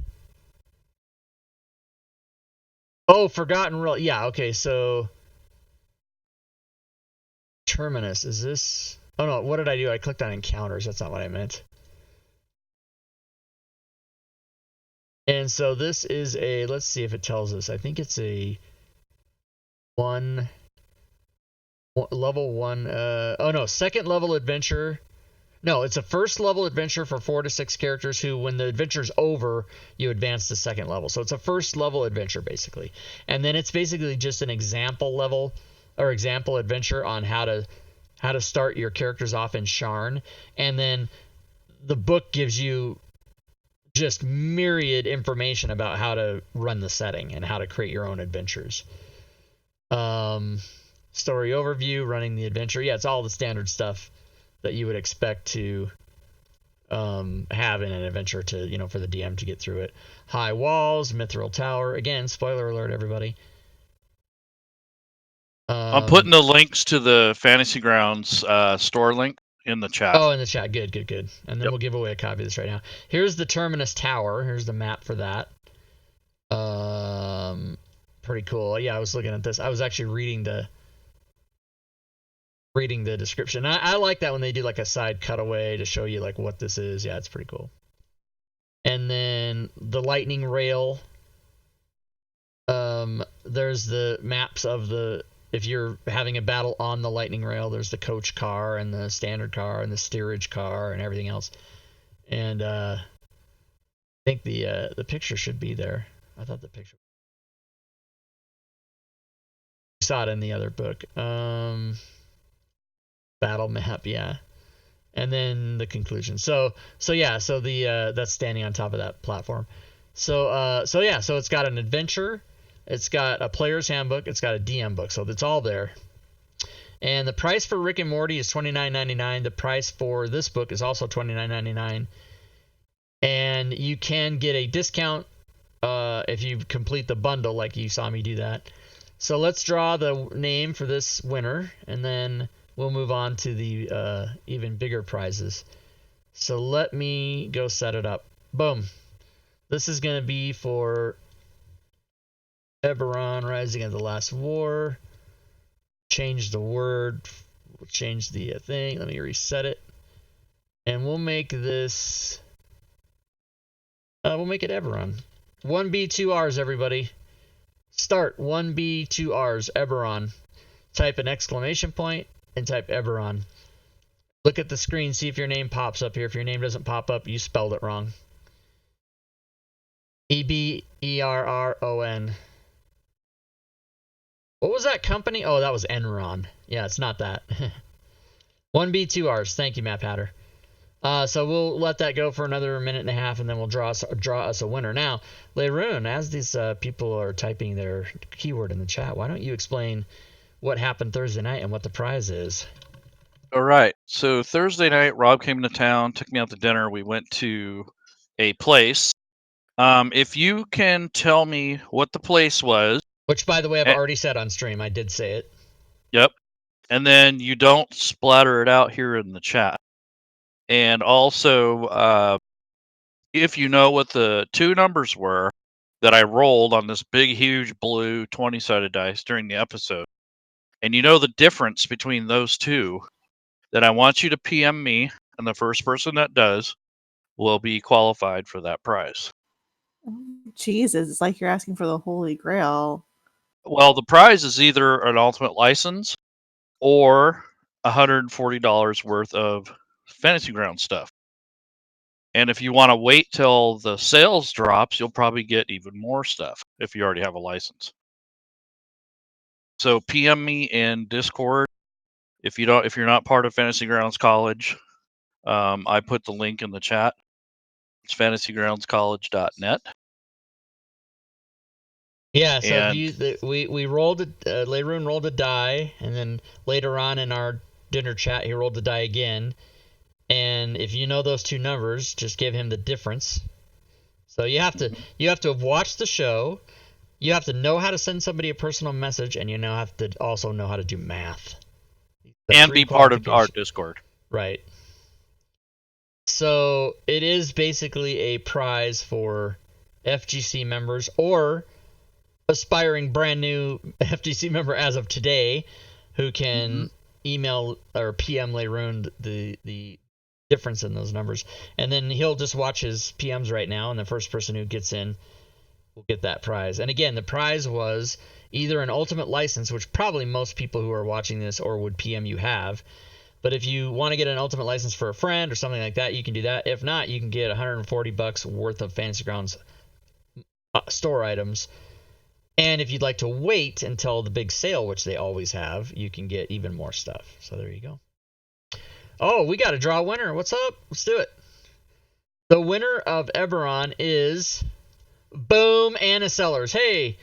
Oh, Forgotten Realm. Yeah, okay, so... Terminus, is this... Oh no, what did I do? I clicked on Encounters. That's not what I meant. And so this is a, let's see if it tells us. I think it's a level 1, oh no, second level adventure. No, it's a first level adventure for 4 to 6 characters who, when the adventure's over, you advance to second level. So it's a first level adventure, basically. And then it's basically just an example level, or example adventure on how to start your characters off in Sharn. And then the book gives you just myriad information about how to run the setting and how to create your own adventures. Story overview, running the adventure. Yeah, it's all the standard stuff that you would expect to have in an adventure to, for the DM to get through it. High walls, Mithril Tower. Again, spoiler alert, everybody. I'm putting the links to the Fantasy Grounds store link in the chat. Oh, in the chat. Good. And then we'll give away a copy of this right now. Here's the Terminus Tower. Here's the map for that. Pretty cool. Yeah, I was looking at this. I was actually reading the description. I like that when they do like a side cutaway to show you like what this is. Yeah, it's pretty cool. And then the lightning rail. There's the maps of if you're having a battle on the lightning rail, there's the coach car and the standard car and the steerage car and everything else. And I think the picture should be there. I thought the picture. You saw it in the other book. Battle map, yeah. And then the conclusion. So the that's standing on top of that platform. So it's got an adventure. It's got a player's handbook. It's got a DM book. So it's all there. And the price for Rick and Morty is $29.99. The price for this book is also $29.99. And you can get a discount if you complete the bundle, like you saw me do that. So let's draw the name for this winner, and then we'll move on to the even bigger prizes. So let me go set it up. Boom. This is going to be for Eberron Rising of the Last War. Change the word. We'll change the thing. Let me reset it. And we'll make this... we'll make it Eberron. 1B, 2 R's, everybody. Start 1B, 2 R's, Eberron. Type an exclamation point and type Eberron. Look at the screen, see if your name pops up here. If your name doesn't pop up, you spelled it wrong. Eberron. What was that company? Oh, that was Enron. Yeah, it's not that. 1B, 2 R's. Thank you, Map Hatter. So we'll let that go for another minute and a half, and then we'll draw us a winner. Now, Leroon, as these people are typing their keyword in the chat, why don't you explain what happened Thursday night and what the prize is? All right. So Thursday night, Rob came into town, took me out to dinner. We went to a place. If you can tell me what the place was. Which, by the way, I've already said on stream. I did say it. Yep. And then you don't splatter it out here in the chat. And also, if you know what the two numbers were that I rolled on this big, huge blue 20-sided dice during the episode, and you know the difference between those two, then I want you to PM me, and the first person that does will be qualified for that prize. Jesus, it's like you're asking for the Holy Grail. Well, the prize is either an ultimate license or $140 worth of Fantasy Ground stuff. And if you want to wait till the sales drops, you'll probably get even more stuff if you already have a license. So PM me in Discord if you're not part of Fantasy Grounds College. I put the link in the chat. It's fantasygroundscollege.net. Yeah, so if we rolled it. Leroon rolled a die, and then later on in our dinner chat, he rolled the die again. And if you know those two numbers, just give him the difference. So you have to have watched the show. You have to know how to send somebody a personal message, and you have to also know how to do math. And be part of our Discord. Right. So it is basically a prize for FGC members or aspiring brand new FGC member as of today who can email or PM Leroon the difference in those numbers. And then he'll just watch his PMs right now, and the first person who gets in will get that prize. And again, the prize was either an ultimate license, which probably most people who are watching this or would PM you have. But if you want to get an ultimate license for a friend or something like that, you can do that. If not, you can get $140 worth of Fantasy Grounds store items. And if you'd like to wait until the big sale, which they always have, you can get even more stuff. So there you go. Oh, we got to draw a winner. What's up? Let's do it. The winner of Eberron is... Boom, Anna Sellers. Hey,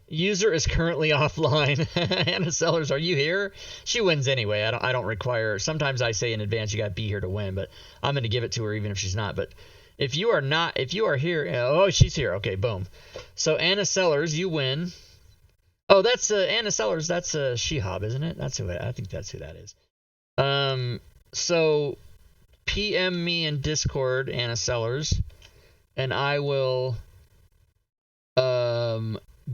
user is currently offline. Anna Sellers, are you here? She wins anyway. I don't require. Sometimes I say in advance you got to be here to win, but I'm going to give it to her even if she's not. But if you are here, oh, she's here. Okay, boom. So Anna Sellers, you win. Oh, that's Anna Sellers. That's Shehab, isn't it? That's who I think that's who that is. So PM me in Discord, Anna Sellers, and I will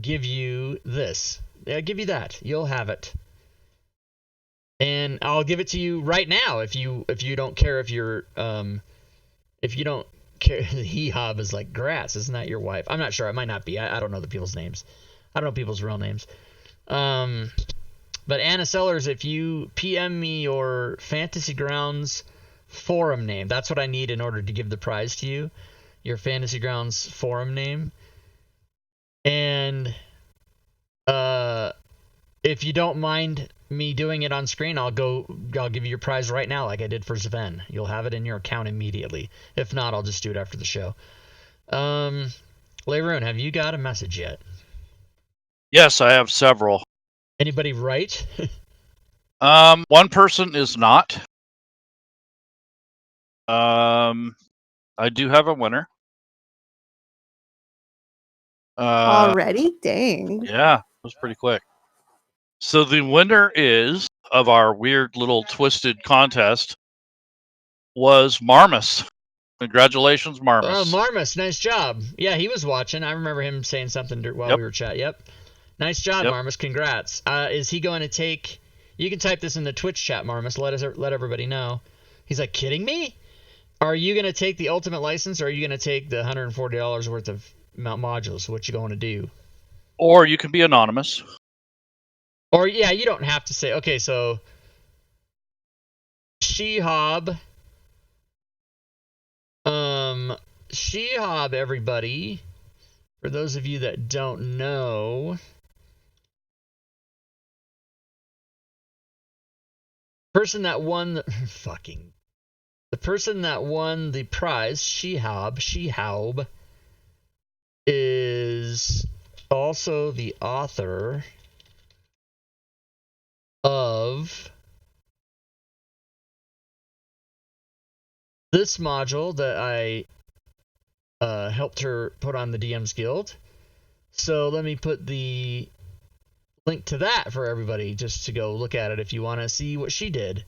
give you this. I'll give you that. You'll have it. And I'll give it to you right now if you don't care if you don't care. Hee-hob is like grass. Isn't that your wife? I'm not sure. It might not be. I don't know the people's names. I don't know people's real names. But Anna Sellers, if you PM me your Fantasy Grounds forum name, that's what I need in order to give the prize to you. Your Fantasy Grounds forum name. And if you don't mind me doing it on screen, I'll give you your prize right now like I did for Sven. You'll have it in your account immediately. If not, I'll just do it after the show. Leroon, have you got a message yet? Yes, I have several. Anybody write? One person is not. I do have a winner. Already? Dang. Yeah, it was pretty quick. So the winner is of our weird little twisted contest was Marmus. Congratulations, Marmus. Oh, Marmus, nice job. Yeah, he was watching. I remember him saying something while we were chatting. Yep. Nice job, Marmus. Congrats. Is he going to take... You can type this in the Twitch chat, Marmus. Let everybody know. He's like, kidding me? Are you going to take the Ultimate License, or are you going to take the $140 worth of modules? What you going to do? Or you can be anonymous. Or, yeah, you don't have to say... Okay, so... Shehab... Shehab, everybody... For those of you that don't know... person that won the person that won the prize, Shehab, is also the author of this module that I helped her put on the DM's Guild. So let me put the link to that for everybody just to go look at it if you want to see what she did.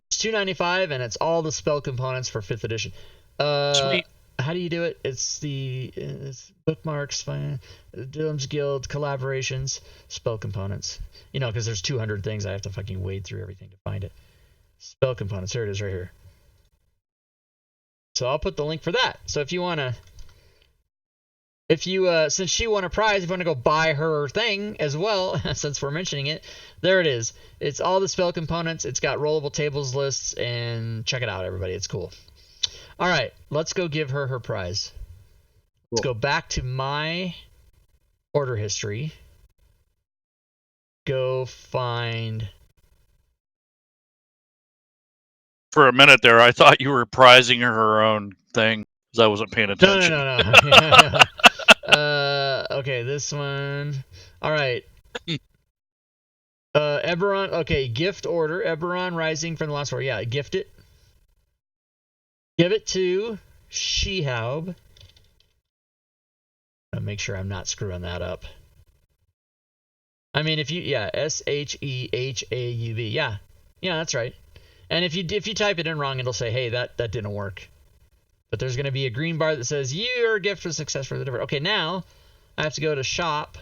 It's $2.95 and it's all the spell components for 5th edition. Sweet. How do you do it? It's bookmarks, DM's Guild, collaborations, spell components. You know, because there's 200 things. I have to fucking wade through everything to find it. Spell components. Here it is right here. So I'll put the link for that. So if you want to... since she won a prize, if you want to go buy her thing as well, since we're mentioning it, there it is. It's all the spell components. It's got rollable tables lists, and check it out, everybody. It's cool. All right, let's go give her her prize. Cool. Let's go back to my order history. Go find... For a minute there, I thought you were prizing her own thing because I wasn't paying attention. No. Okay, this one. All right. Eberron. Okay, gift order. Eberron Rising from the Last War. Yeah, gift it. Give it to Shehab. I'll make sure I'm not screwing that up. I mean, if you... Yeah, Shehauv. Yeah, that's right. And if you type it in wrong, it'll say, hey, that didn't work. But there's going to be a green bar that says, your gift was successful. Okay, now I have to go to shop,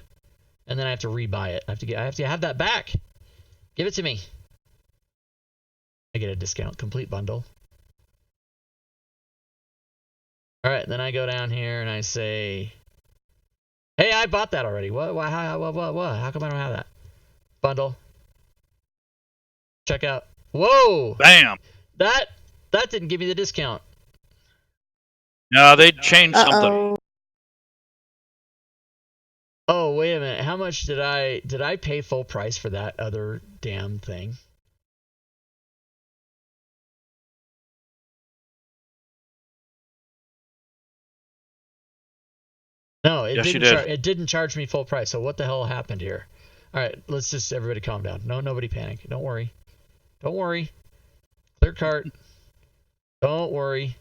and then I have to rebuy it. I have to have that back. Give it to me. I get a discount. Complete bundle. All right, then I go down here, and I say, hey, I bought that already. What? How come I don't have that? Bundle. Check out. Whoa! Bam! That didn't give me the discount. No, they changed something. Oh, wait a minute. How much did I pay full price for that other damn thing? No, it didn't charge me full price. So what the hell happened here? All right, let's just everybody calm down. No, nobody panic. Don't worry. Clear cart. Don't worry.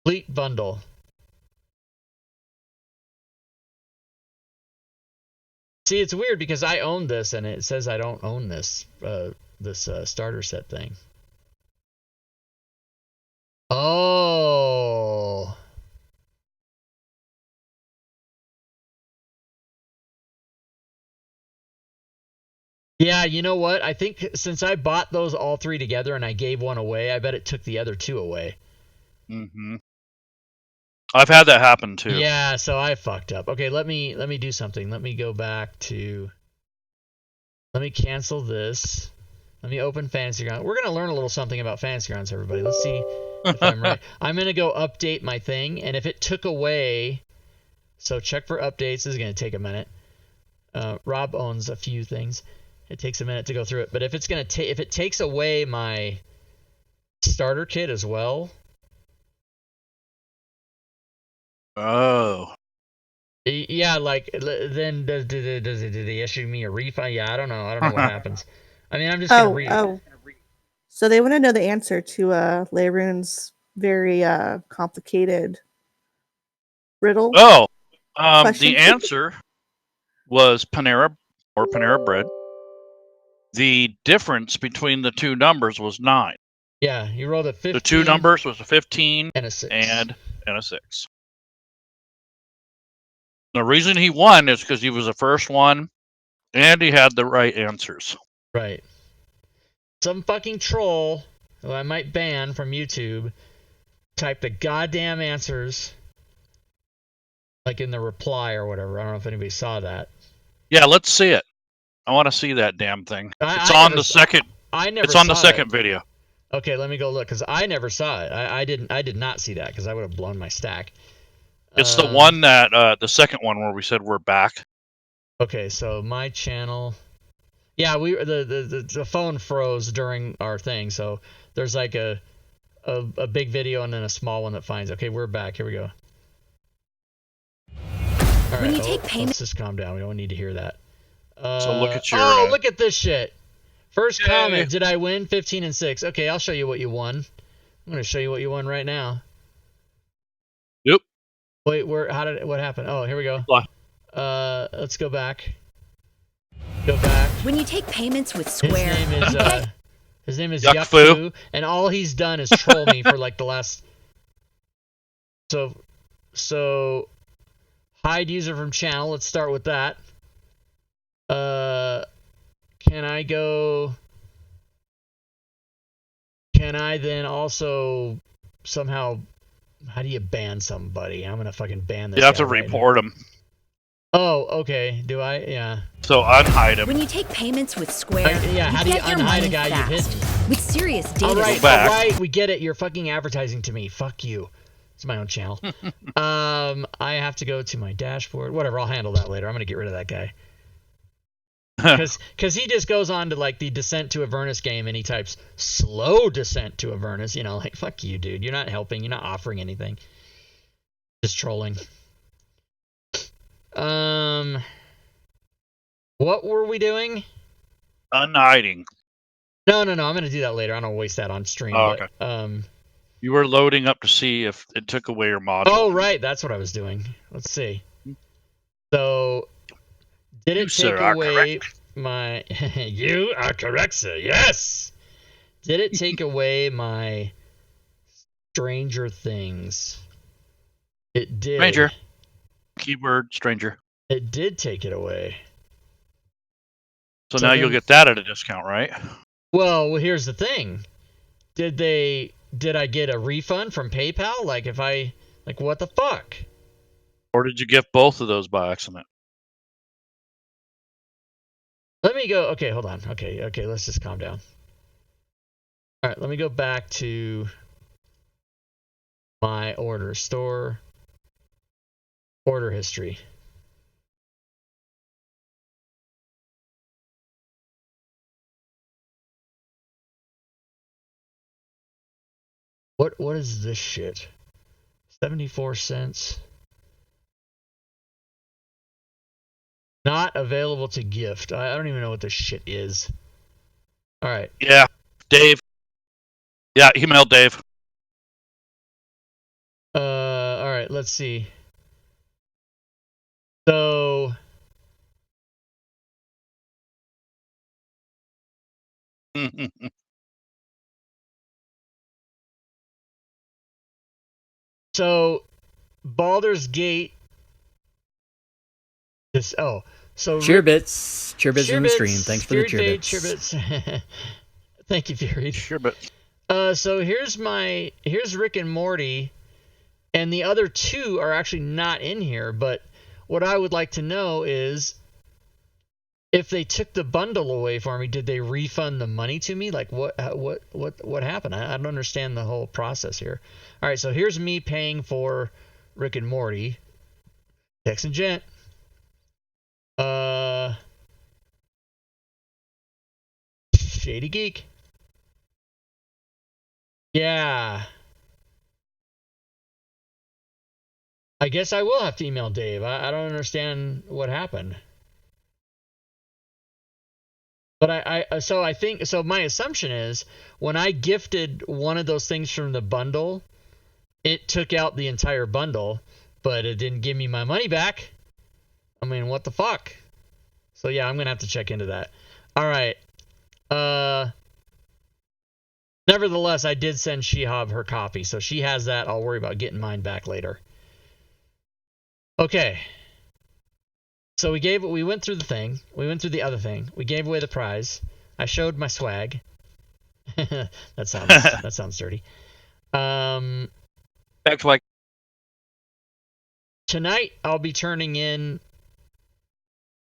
Complete bundle. See, it's weird because I own this and it says I don't own this starter set thing. Oh. Yeah, you know what? I think since I bought those all three together and I gave one away, I bet it took the other two away. Mm-hmm. I've had that happen too. Yeah, so I fucked up. Okay, let me do something. Let me go back to... Let me cancel this. Let me open Fantasy Grounds. We're going to learn a little something about Fantasy Grounds, everybody. Let's see if I'm right. I'm going to go update my thing, and if it took away... So check for updates. This is going to take a minute. Rob owns a few things. It takes a minute to go through it. But if it's going to if it takes away my starter kit as well... Oh. Yeah, yeah, like then does they issue me a refund? Yeah, I don't know. I don't know what happens. I mean, I'm just gonna read. Oh. So they want to know the answer to Leyrune's very complicated riddle Oh, question. the answer was Panera or Panera Bread. The difference between the two numbers was 9. Yeah, you rolled a 15. The two numbers was a 15 and a 6. and a 6. The reason he won is because he was the first one, and he had the right answers. Right. Some fucking troll, who I might ban from YouTube, typed the goddamn answers, like in the reply or whatever. I don't know if anybody saw that. Yeah, let's see it. I want to see that damn thing. It's on the second video. Okay, let me go look because I never saw it. I did not see that because I would have blown my stack. It's the one that the second one where we said we're back. Okay, so my channel. Yeah, the phone froze during our thing, so there's like a big video and then a small one that finds. Okay, we're back. Here we go. All right, let's just calm down. We don't need to hear that. So look at your. Oh, look at this shit. First comment, did I win? 15 and 6. Okay, I'll show you what you won. I'm going to show you what you won right now. Yep. Wait, what happened? Oh, here we go. Let's go back. Go back. When you take payments with Square. His name is Yuck Fu, and all he's done is troll me for like the last. So hide user from channel. Let's start with that. Can I then also somehow? How do you ban somebody? I'm gonna fucking ban this. You have to report him. Oh, okay. Do I? Yeah. So unhide him. When you take payments with Square, how do you unhide a guy you've hidden? With serious data. All right, we get it. You're fucking advertising to me. Fuck you. It's my own channel. I have to go to my dashboard. Whatever, I'll handle that later. I'm gonna get rid of that guy. Because he just goes on to like the Descent to Avernus game and he types slow descent to Avernus. You know, like fuck you, dude. You're not helping. You're not offering anything. Just trolling. What were we doing? Unhiding. No. I'm gonna do that later. I don't waste that on stream. Oh, okay. But, you were loading up to see if it took away your module. Oh, right. That's what I was doing. Let's see. So, did it take away my... You are correct, sir. Yes! Did it take away my Stranger Things? It did. Stranger. Keyword stranger. It did take it away. So now you'll get that at a discount, right? Well, here's the thing. Did I get a refund from PayPal? Like what the fuck? Or did you get both of those by accident? Let me go. Okay, hold on. Okay, let's just calm down. All right, let me go back to my order store. Order history. What is this shit? 74 cents. Not available to gift. I don't even know what this shit is. All right. Yeah, Dave. Yeah, email Dave. All right, let's see. So So Baldur's Gate Cheerbits in the stream. Thanks for the cheerbits. Thank you, Fury. Cheerbits. So here's Rick and Morty, and the other two are actually not in here, but what I would like to know is if they took the bundle away for me, did they refund the money to me? Like what happened? I don't understand the whole process here. All right, so here's me paying for Rick and Morty. Texan Gent. Shady Geek. Yeah. I guess I will have to email Dave. I don't understand what happened. But I think my assumption is when I gifted one of those things from the bundle, it took out the entire bundle, but it didn't give me my money back. I mean, what the fuck? So yeah, I'm gonna have to check into that. All right. Nevertheless, I did send Shihab her copy, so she has that. I'll worry about getting mine back later. Okay. So we went through the thing. We went through the other thing. We gave away the prize. I showed my swag. that sounds dirty. Act like Tonight I'll be turning in,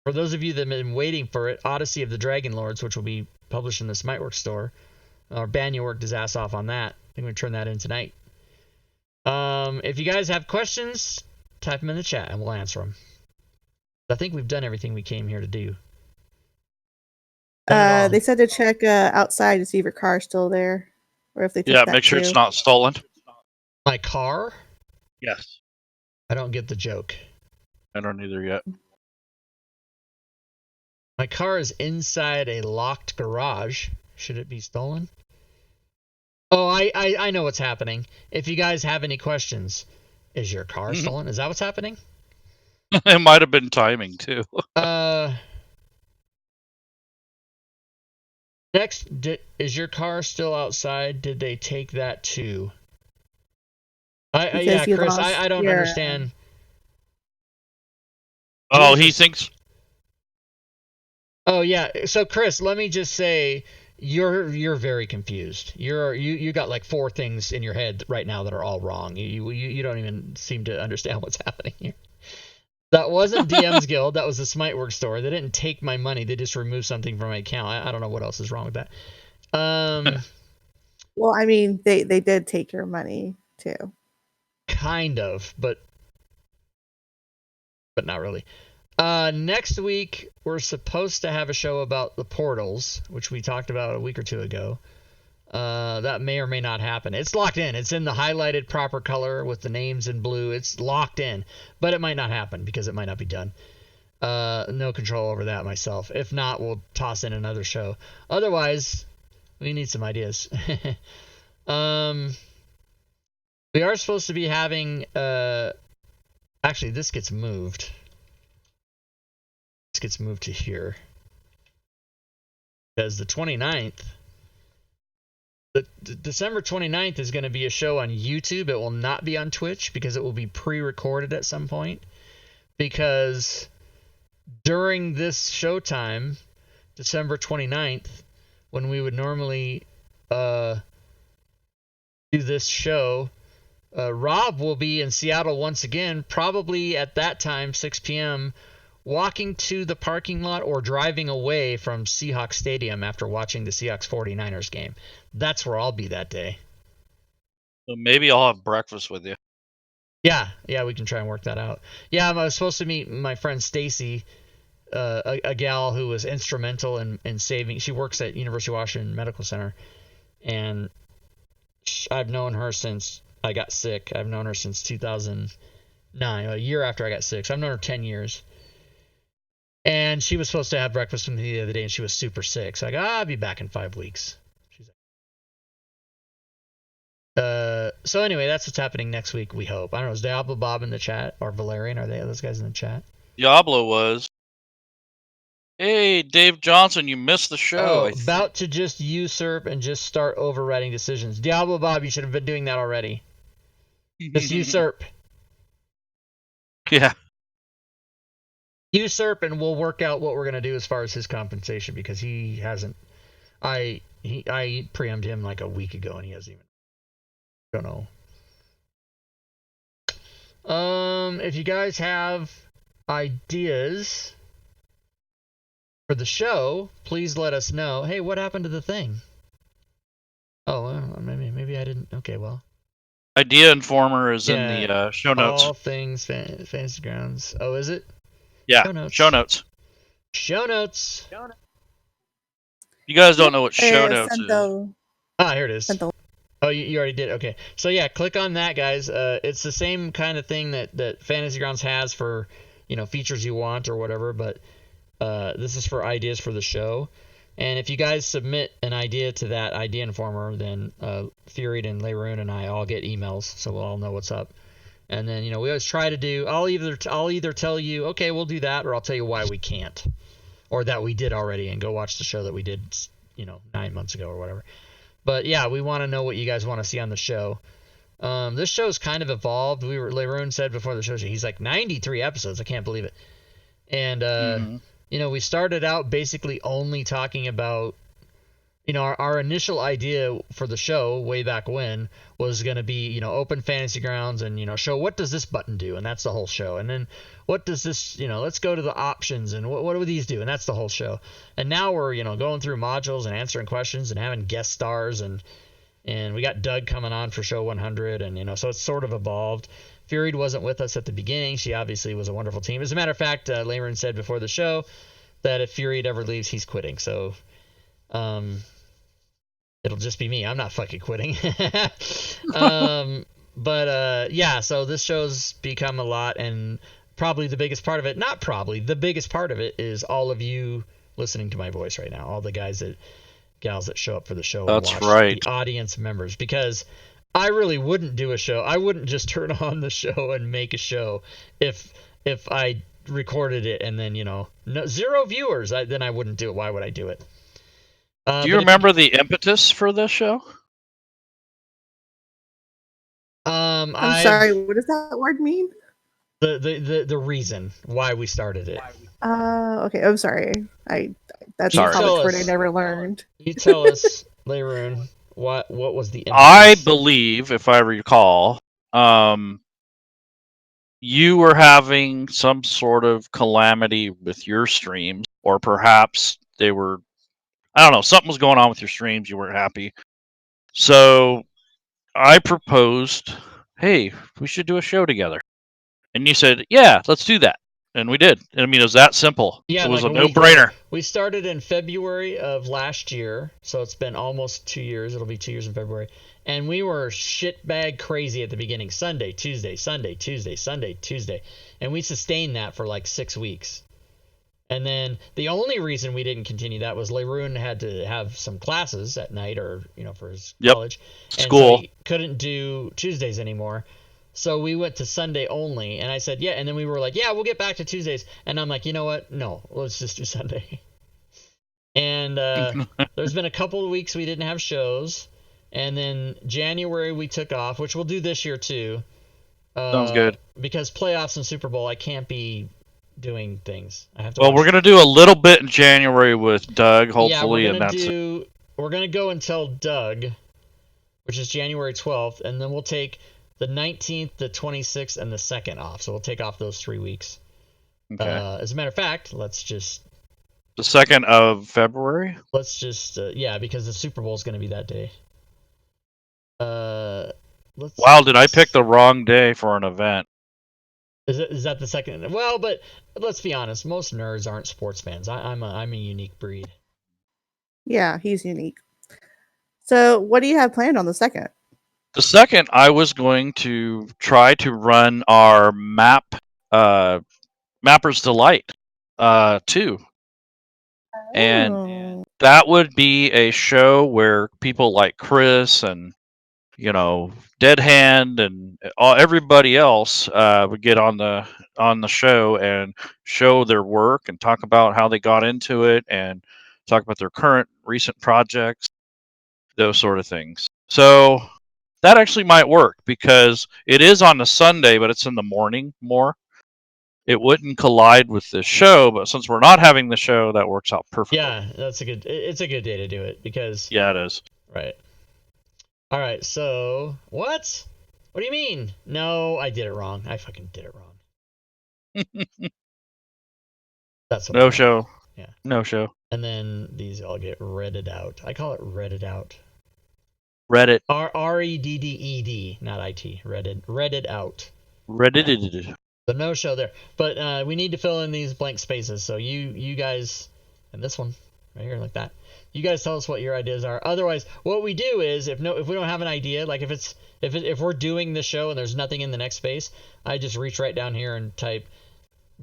for those of you that have been waiting for it, Odyssey of the Dragon Lords, which will be published in the Smiteworks store. Banya worked his ass off on that. I'm going to turn that in tonight. If you guys have questions, type them in the chat and we'll answer them. I think we've done everything we came here to do. They said to check outside to see if your car's still there, or if they took that make sure too. it's not stolen. My car? Yes. I don't get the joke. I don't either yet. My car is inside a locked garage. Should it be stolen? Oh, I know what's happening. If you guys have any questions, is your car stolen? Is that what's happening? It might have been timing too. Next, is your car still outside? Did they take that too? Yeah, Chris, I don't understand. Oh, he thinks. Oh yeah, so Chris, let me just say, you're very confused. You got like 4 things in your head right now that are all wrong. You don't even seem to understand what's happening here. That wasn't DM's Guild. That was the Smiteworks store. They didn't take my money. They just removed something from my account. I don't know what else is wrong with that. Well, I mean, they did take your money too. Kind of, but not really. Next week, we're supposed to have a show about the portals, which we talked about a week or two ago. That may or may not happen. It's locked in. It's in the highlighted proper color with the names in blue. It's locked in, but it might not happen because it might not be done. No control over that myself. If not, we'll toss in another show. Otherwise, we need some ideas. We are supposed to be having, actually, this gets moved. This gets moved to here. Because the 29th, December 29th is going to be a show on YouTube. It will not be on Twitch because it will be pre-recorded at some point. Because during this showtime, December 29th, when we would normally do this show, Rob will be in Seattle once again, probably at that time, 6 p.m., walking to the parking lot or driving away from Seahawks Stadium after watching the Seahawks 49ers game. That's where I'll be that day. So maybe I'll have breakfast with you. Yeah, we can try and work that out. Yeah, I was supposed to meet my friend Stacy, a gal who was instrumental in saving. She works at University of Washington Medical Center, and I've known her since I got sick. I've known her since 2009, a year after I got sick. So I've known her 10 years. And she was supposed to have breakfast with me the other day, and she was super sick. So I go, I'll be back in 5 weeks. She's like, so anyway, that's what's happening next week, we hope. I don't know, is Diablo Bob in the chat? Or Valerian? Are those guys in the chat? Diablo was. Hey, Dave Johnson, you missed the show. About to just usurp and just start overriding decisions. Diablo Bob, you should have been doing that already. Just usurp. Yeah. Usurp, and we'll work out what we're going to do as far as his compensation, because he hasn't. I preempted him like a week ago, and he hasn't even. Don't know. If you guys have ideas for the show, please let us know. Hey, what happened to the thing? Oh, well, maybe I didn't. Okay, well. Idea Informer is in the show notes. All things Fantasy Grounds. Oh, is it? Yeah, show notes. Show notes. You guys don't know what show notes is. Ah, here it is. Oh, Oh, you already did? Okay. So yeah, click on that, guys. It's the same kind of thing that Fantasy Grounds has for, features you want or whatever, but this is for ideas for the show. And if you guys submit an idea to that idea informer, then Fury and Leroon and I all get emails, so we'll all know what's up. And then, we always try to do, I'll either tell you, okay, we'll do that, or I'll tell you why we can't. Or that we did already, and go watch the show that we did, 9 months ago or whatever. But yeah, we want to know what you guys want to see on the show. This show's kind of evolved. Leroon said before the show, he's like 93 episodes. I can't believe it. And, we started out basically only talking about, our initial idea for the show way back when was going to be, open Fantasy Grounds and, show what does this button do? And that's the whole show. And then what does this, let's go to the options and what do these do? And that's the whole show. And now we're, going through modules and answering questions and having guest stars and we got Doug coming on for show 100 and, so it's sort of evolved. Fury wasn't with us at the beginning. She obviously was a wonderful team. As a matter of fact, Layron said before the show that if Fury ever leaves, he's quitting. So, it'll just be me. I'm not fucking quitting. But so this show's become a lot, and probably the biggest part of it, not probably, the biggest part of it is all of you listening to my voice right now, all the gals that show up for the show. That's and watch, right. the audience members, because I really wouldn't do a show. I wouldn't just turn on the show and make a show if I recorded it and then, zero viewers, then I wouldn't do it. Why would I do it? Do you remember the impetus for this show? I'm sorry, what does that word mean? The reason why we started it. Okay. I'm sorry. That's a Sorry. college word I never learned. You tell us, Leroon, what was the impetus? I believe, if I recall, you were having some sort of calamity with your streams, or perhaps they were, I don't know, something was going on with your streams. You weren't happy. So I proposed, hey, we should do a show together. And you said, yeah, let's do that. And we did. I mean, it was that simple. Yeah, it was like a no-brainer. We started in February of last year, so it's been almost 2 years. It'll be 2 years in February. And we were shitbag crazy at the beginning. Sunday, Tuesday, Sunday, Tuesday, Sunday, Tuesday. And we sustained that for like 6 weeks. And then the only reason we didn't continue that was Leroon had to have some classes at night or, for his college. And school. so he couldn't do Tuesdays anymore. So we went to Sunday only. And I said, yeah. And then we were like, yeah, we'll get back to Tuesdays. And I'm like, you know what? No, let's just do Sunday. And there's been a couple of weeks we didn't have shows. And then January we took off, which we'll do this year too. Sounds good. Because playoffs and Super Bowl, I can't be doing things. I have to. Well, we're gonna do a little bit in January with Doug, hopefully, yeah, and that's it. We're gonna go until Doug, which is January 12th, and then we'll take the 19th, the 26th, and the 2nd off. So we'll take off those 3 weeks. Okay. As a matter of fact, let's just. The 2nd of February. Let's just because the Super Bowl is gonna be that day. Wow, did I pick the wrong day for an event? Is that the 2nd? Well, but let's be honest. Most nerds aren't sports fans. I'm a unique breed. Yeah, he's unique. So, what do you have planned on the 2nd? The 2nd, I was going to try to run our Mapper's Delight 2. And that would be a show where people like Chris and Dead Hand and everybody else would get on the show and show their work and talk about how they got into it and talk about their current recent projects, those sort of things. So that actually might work because it is on a Sunday, but it's in the morning more. It wouldn't collide with the show, but since we're not having the show, that works out perfectly. Yeah, it's a good day to do it because. Yeah, it is. Right. All right, so what? What do you mean? No, I did it wrong. I fucking did it wrong. That's what no show. Yeah. No show. And then these all get redded out. I call it redded out. Reddit. REDDED, not IT. Redded out. Reddit. The no show there. But we need to fill in these blank spaces. So you guys, and this one right here like that. You guys tell us what your ideas are. Otherwise, what we do is if we don't have an idea, like if we're doing the show and there's nothing in the next space, I just reach right down here and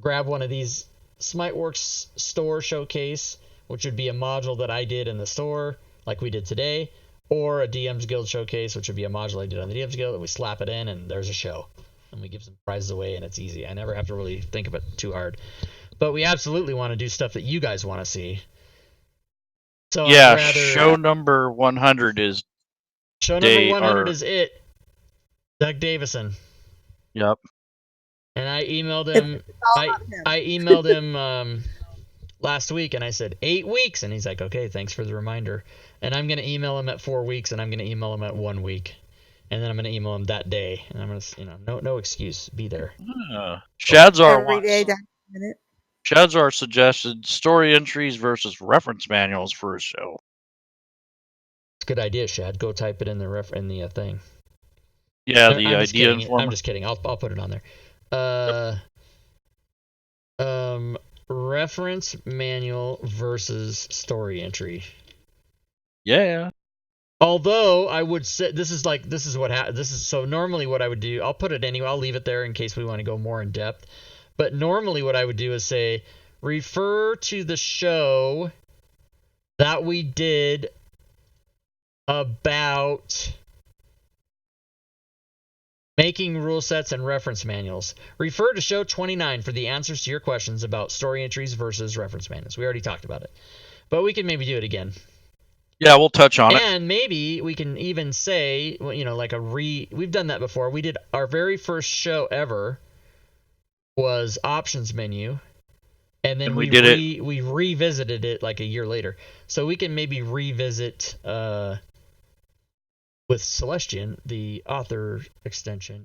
grab one of these Smiteworks store showcase, which would be a module that I did in the store, like we did today, or a DM's Guild showcase, which would be a module I did on the DM's Guild, and we slap it in, and there's a show. And we give some prizes away, and it's easy. I never have to really think of it too hard. But we absolutely want to do stuff that you guys want to see. So yeah, show number 100 is show number 100 is it. Doug Davison. Yep. And I emailed him. I emailed him last week, and I said 8 weeks, and he's like, okay, thanks for the reminder. And I'm gonna email him at 4 weeks, and I'm gonna email him at 1 week, and then I'm gonna email him that day, and I'm gonna, no excuse, be there. Shadzar suggested story entries versus reference manuals for a show. It's a good idea, Shad. Go type it in the thing. Yeah, the idea informer. I'm just kidding. I'll put it on there. Reference manual versus story entry. Yeah. Although I would say so normally what I would do, I'll put it anyway. I'll leave it there in case we want to go more in depth. But normally what I would do is say, refer to the show that we did about making rule sets and reference manuals. Refer to show 29 for the answers to your questions about story entries versus reference manuals. We already talked about it. But we can maybe do it again. Yeah, we'll touch on it. And maybe we can even say, we've done that before. We did our very first show ever was options menu, and then we revisited it like a year later. So we can maybe revisit with Celestian the author extension.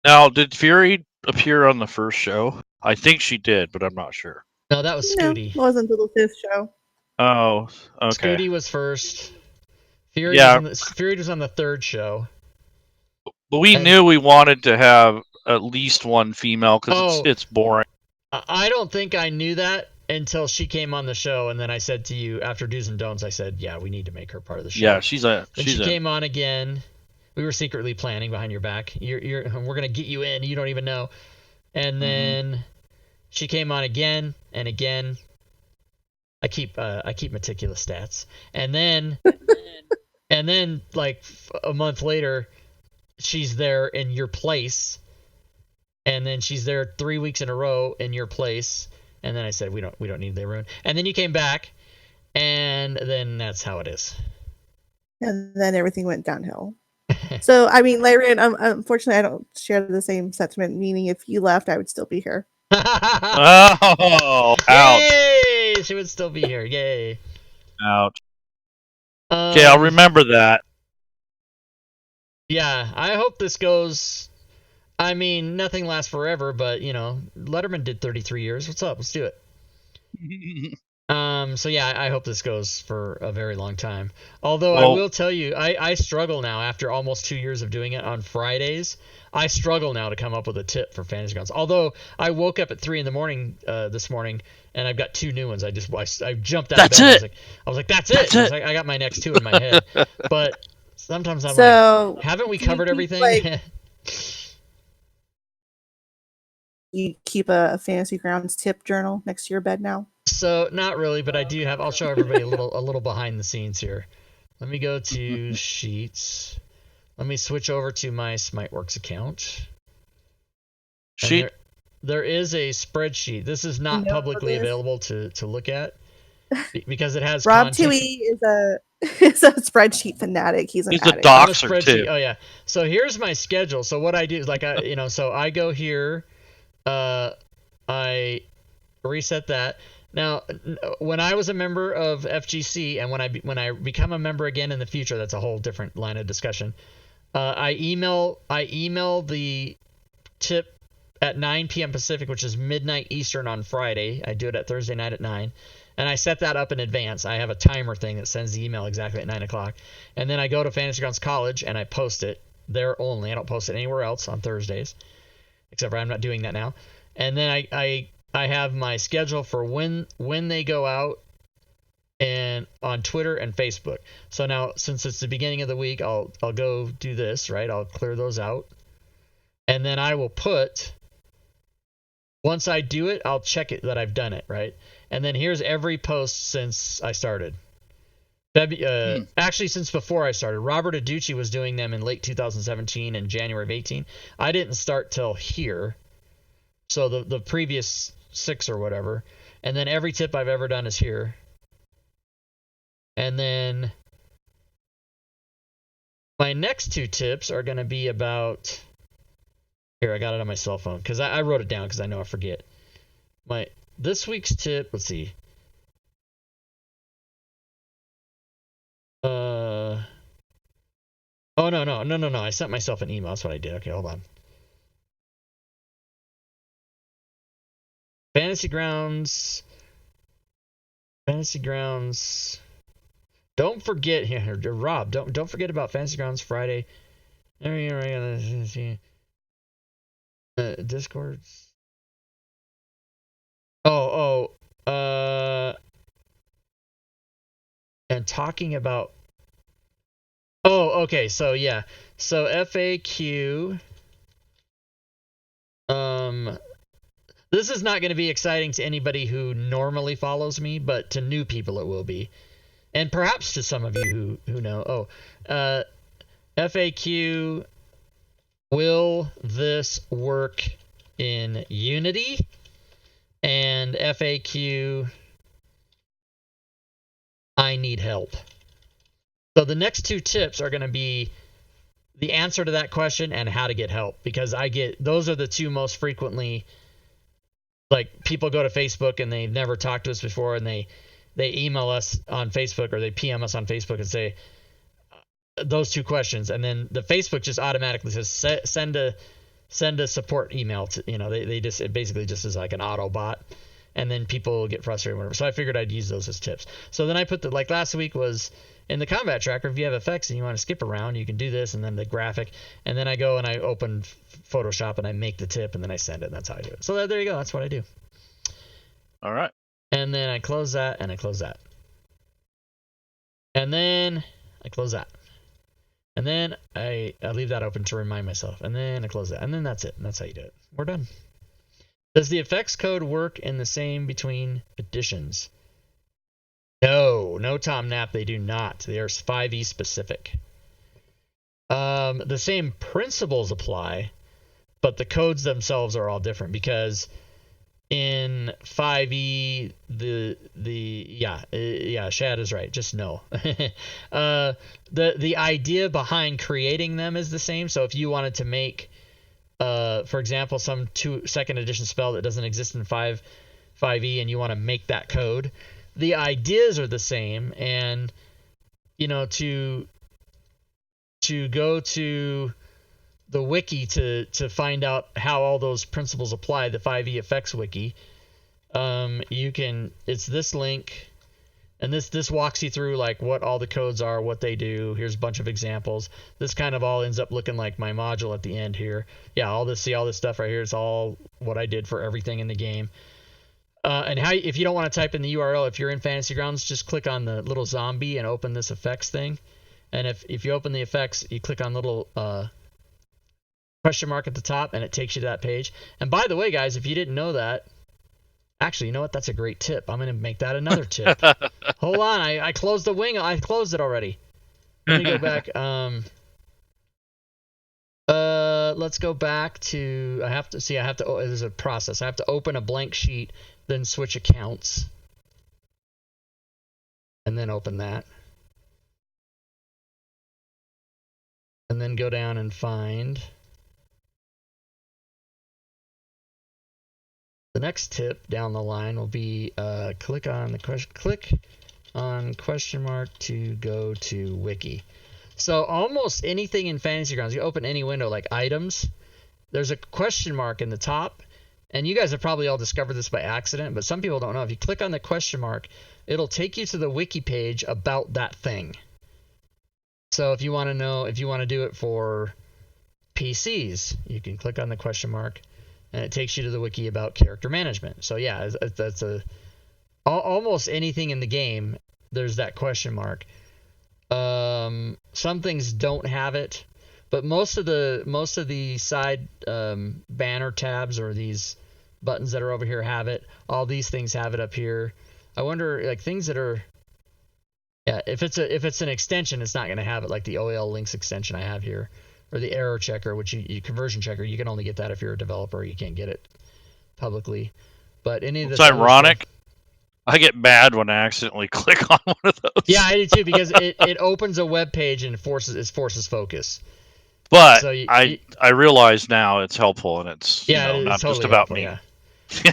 Now, did Fury appear on the first show? I think she did, but I'm not sure. No, that was Scooty. It wasn't until the 5th show. Oh, okay. Scooty was first. Fury was on the 3rd show. But we knew we wanted to have at least one female because it's boring. I don't think I knew that until she came on the show, and then I said to you after Do's and Don'ts, I said, yeah, we need to make her part of the show. Yeah, she came on again. We were secretly planning behind your back. We're gonna get you in. You don't even know. And then she came on again and again. I keep meticulous stats. And then like a month later, she's there in your place. And then she's there 3 weeks in a row in your place. And then I said, we don't need the room. And then you came back, and then that's how it is. And then everything went downhill. So, I mean, Larry, unfortunately, I don't share the same sentiment, meaning if you left, I would still be here. Oh, ouch. Yay! She would still be here. Yay. Ouch. Okay, I'll remember that. Yeah, I hope this goes... I mean, nothing lasts forever, but, Letterman did 33 years. What's up? Let's do it. So, yeah, I hope this goes for a very long time. Although I will tell you, I struggle now after almost 2 years of doing it on Fridays. I struggle now to come up with a tip for Fantasy Grounds. Although I woke up at 3 in the morning this morning, and I've got 2 new ones. I jumped out of bed. I was like, that's it. I got my next 2 in my head. But sometimes I'm like, haven't we covered everything? You keep a Fantasy Grounds tip journal next to your bed now? So not really, but I do have. I'll show everybody a little behind the scenes here. Let me go to Sheets. Let me switch over to my Smiteworks account. There is a spreadsheet. This is not publicly available to look at because it has. Rob Tui is a spreadsheet fanatic. He's a doxer too. Oh yeah. So here's my schedule. So what I do is so I go here. I reset that. Now, when I was a member of FGC, and when I become a member again in the future, that's a whole different line of discussion. I email the tip at 9 p.m. Pacific, which is midnight Eastern on Friday. I do it at Thursday night at 9, and I set that up in advance. I have a timer thing that sends the email exactly at 9 o'clock, and then I go to Fantasy Grounds College and I post it there only. I don't post it anywhere else on Thursdays, except for I'm not doing that now. And then I have my schedule for when they go out and on Twitter and Facebook. So now, since it's the beginning of the week, I'll go do this, right? I'll clear those out. And then I will put, once I do it, I'll check it that I've done it, right? And then here's every post since I started. Actually, since before I started. Robert Aducci was doing them in late 2017 and January of 18. I didn't start till here. So the previous 6 or whatever. And then every tip I've ever done is here. And then my next 2 tips are going to be about... Here, I got it on my cell phone because I wrote it down because I know I forget. This week's tip, let's see. Oh, no. I sent myself an email. That's what I did. Okay, hold on. Fantasy Grounds. Don't forget here, Rob. Don't forget about Fantasy Grounds Friday. Discords. And talking about. Oh, okay. So yeah. So FAQ. This is not going to be exciting to anybody who normally follows me, but to new people it will be, and perhaps to some of you who know. FAQ. Will this work in Unity? And FAQ. I need help. So the next 2 tips are going to be the answer to that question and how to get help, because those are the 2 most frequently, like, people go to Facebook and they've never talked to us before, and they email us on Facebook or they PM us on Facebook and say those 2 questions, and then the Facebook just automatically says send a support email to, it basically just is like an auto bot, and then people get frustrated or whatever. So I figured I'd use those as tips. So then I put like last week was in the combat tracker, if you have effects and you want to skip around, you can do this, and then the graphic, and then I go and I open Photoshop and I make the tip, and then I send it, and that's how I do it. So there you go. That's what I do. All right. And then I close that, and I close that. And then I close that. And then I leave that open to remind myself. And then I close that. And then that's it. And that's how you do it. We're done. Does the effects code work in the same between editions? No, Tom Knapp, they do not. They are 5e specific. The same principles apply, but the codes themselves are all different, because in 5e, Shad is right. Just no. The idea behind creating them is the same. So if you wanted to make, for example, some 2nd edition spell that doesn't exist in 5e, and you want to make that code, the ideas are the same. And to go to the wiki to find out how all those principles apply, the 5e effects wiki, it's this link, and this walks you through like what all the codes are, what they do. Here's a bunch of examples. This kind of all ends up looking like my module at the end here. Yeah, all this stuff right here is all what I did for everything in the game. And if you don't want to type in the URL, if you're in Fantasy Grounds, just click on the little zombie and open this effects thing. And if you open the effects, you click on the little question mark at the top, and it takes you to that page. And by the way, guys, if you didn't know that, actually, you know what? That's a great tip. I'm going to make that another tip. Hold on. I closed the wing. I closed it already. Let me go back. Let's go back to, there's a process. I have to open a blank sheet, then switch accounts, and then open that. And then go down and find the next tip down the line will be click on question mark to go to wiki. So almost anything in Fantasy Grounds, you open any window like items, there's a question mark in the top, and you guys have probably all discovered this by accident, but some people don't know. If you click on the question mark, it'll take you to the wiki page about that thing. So if you want to do it for PCs, you can click on the question mark, and it takes you to the wiki about character management. So yeah, that's almost anything in the game there's that question mark. Some things don't have it, but most of the side banner tabs or these buttons that are over here have it. All these things have it up here. I wonder, like, things that are, yeah, if it's an extension, it's not going to have it, like the OL links extension I have here, or the error checker, which you conversion checker. You can only get that if you're a developer. You can't get it publicly. But any of this, it's ironic. I get mad when I accidentally click on one of those. Yeah, I do too, because it opens a web page and forces focus. But So I realize now it's helpful, and it's not totally just about helpful, me. Yeah.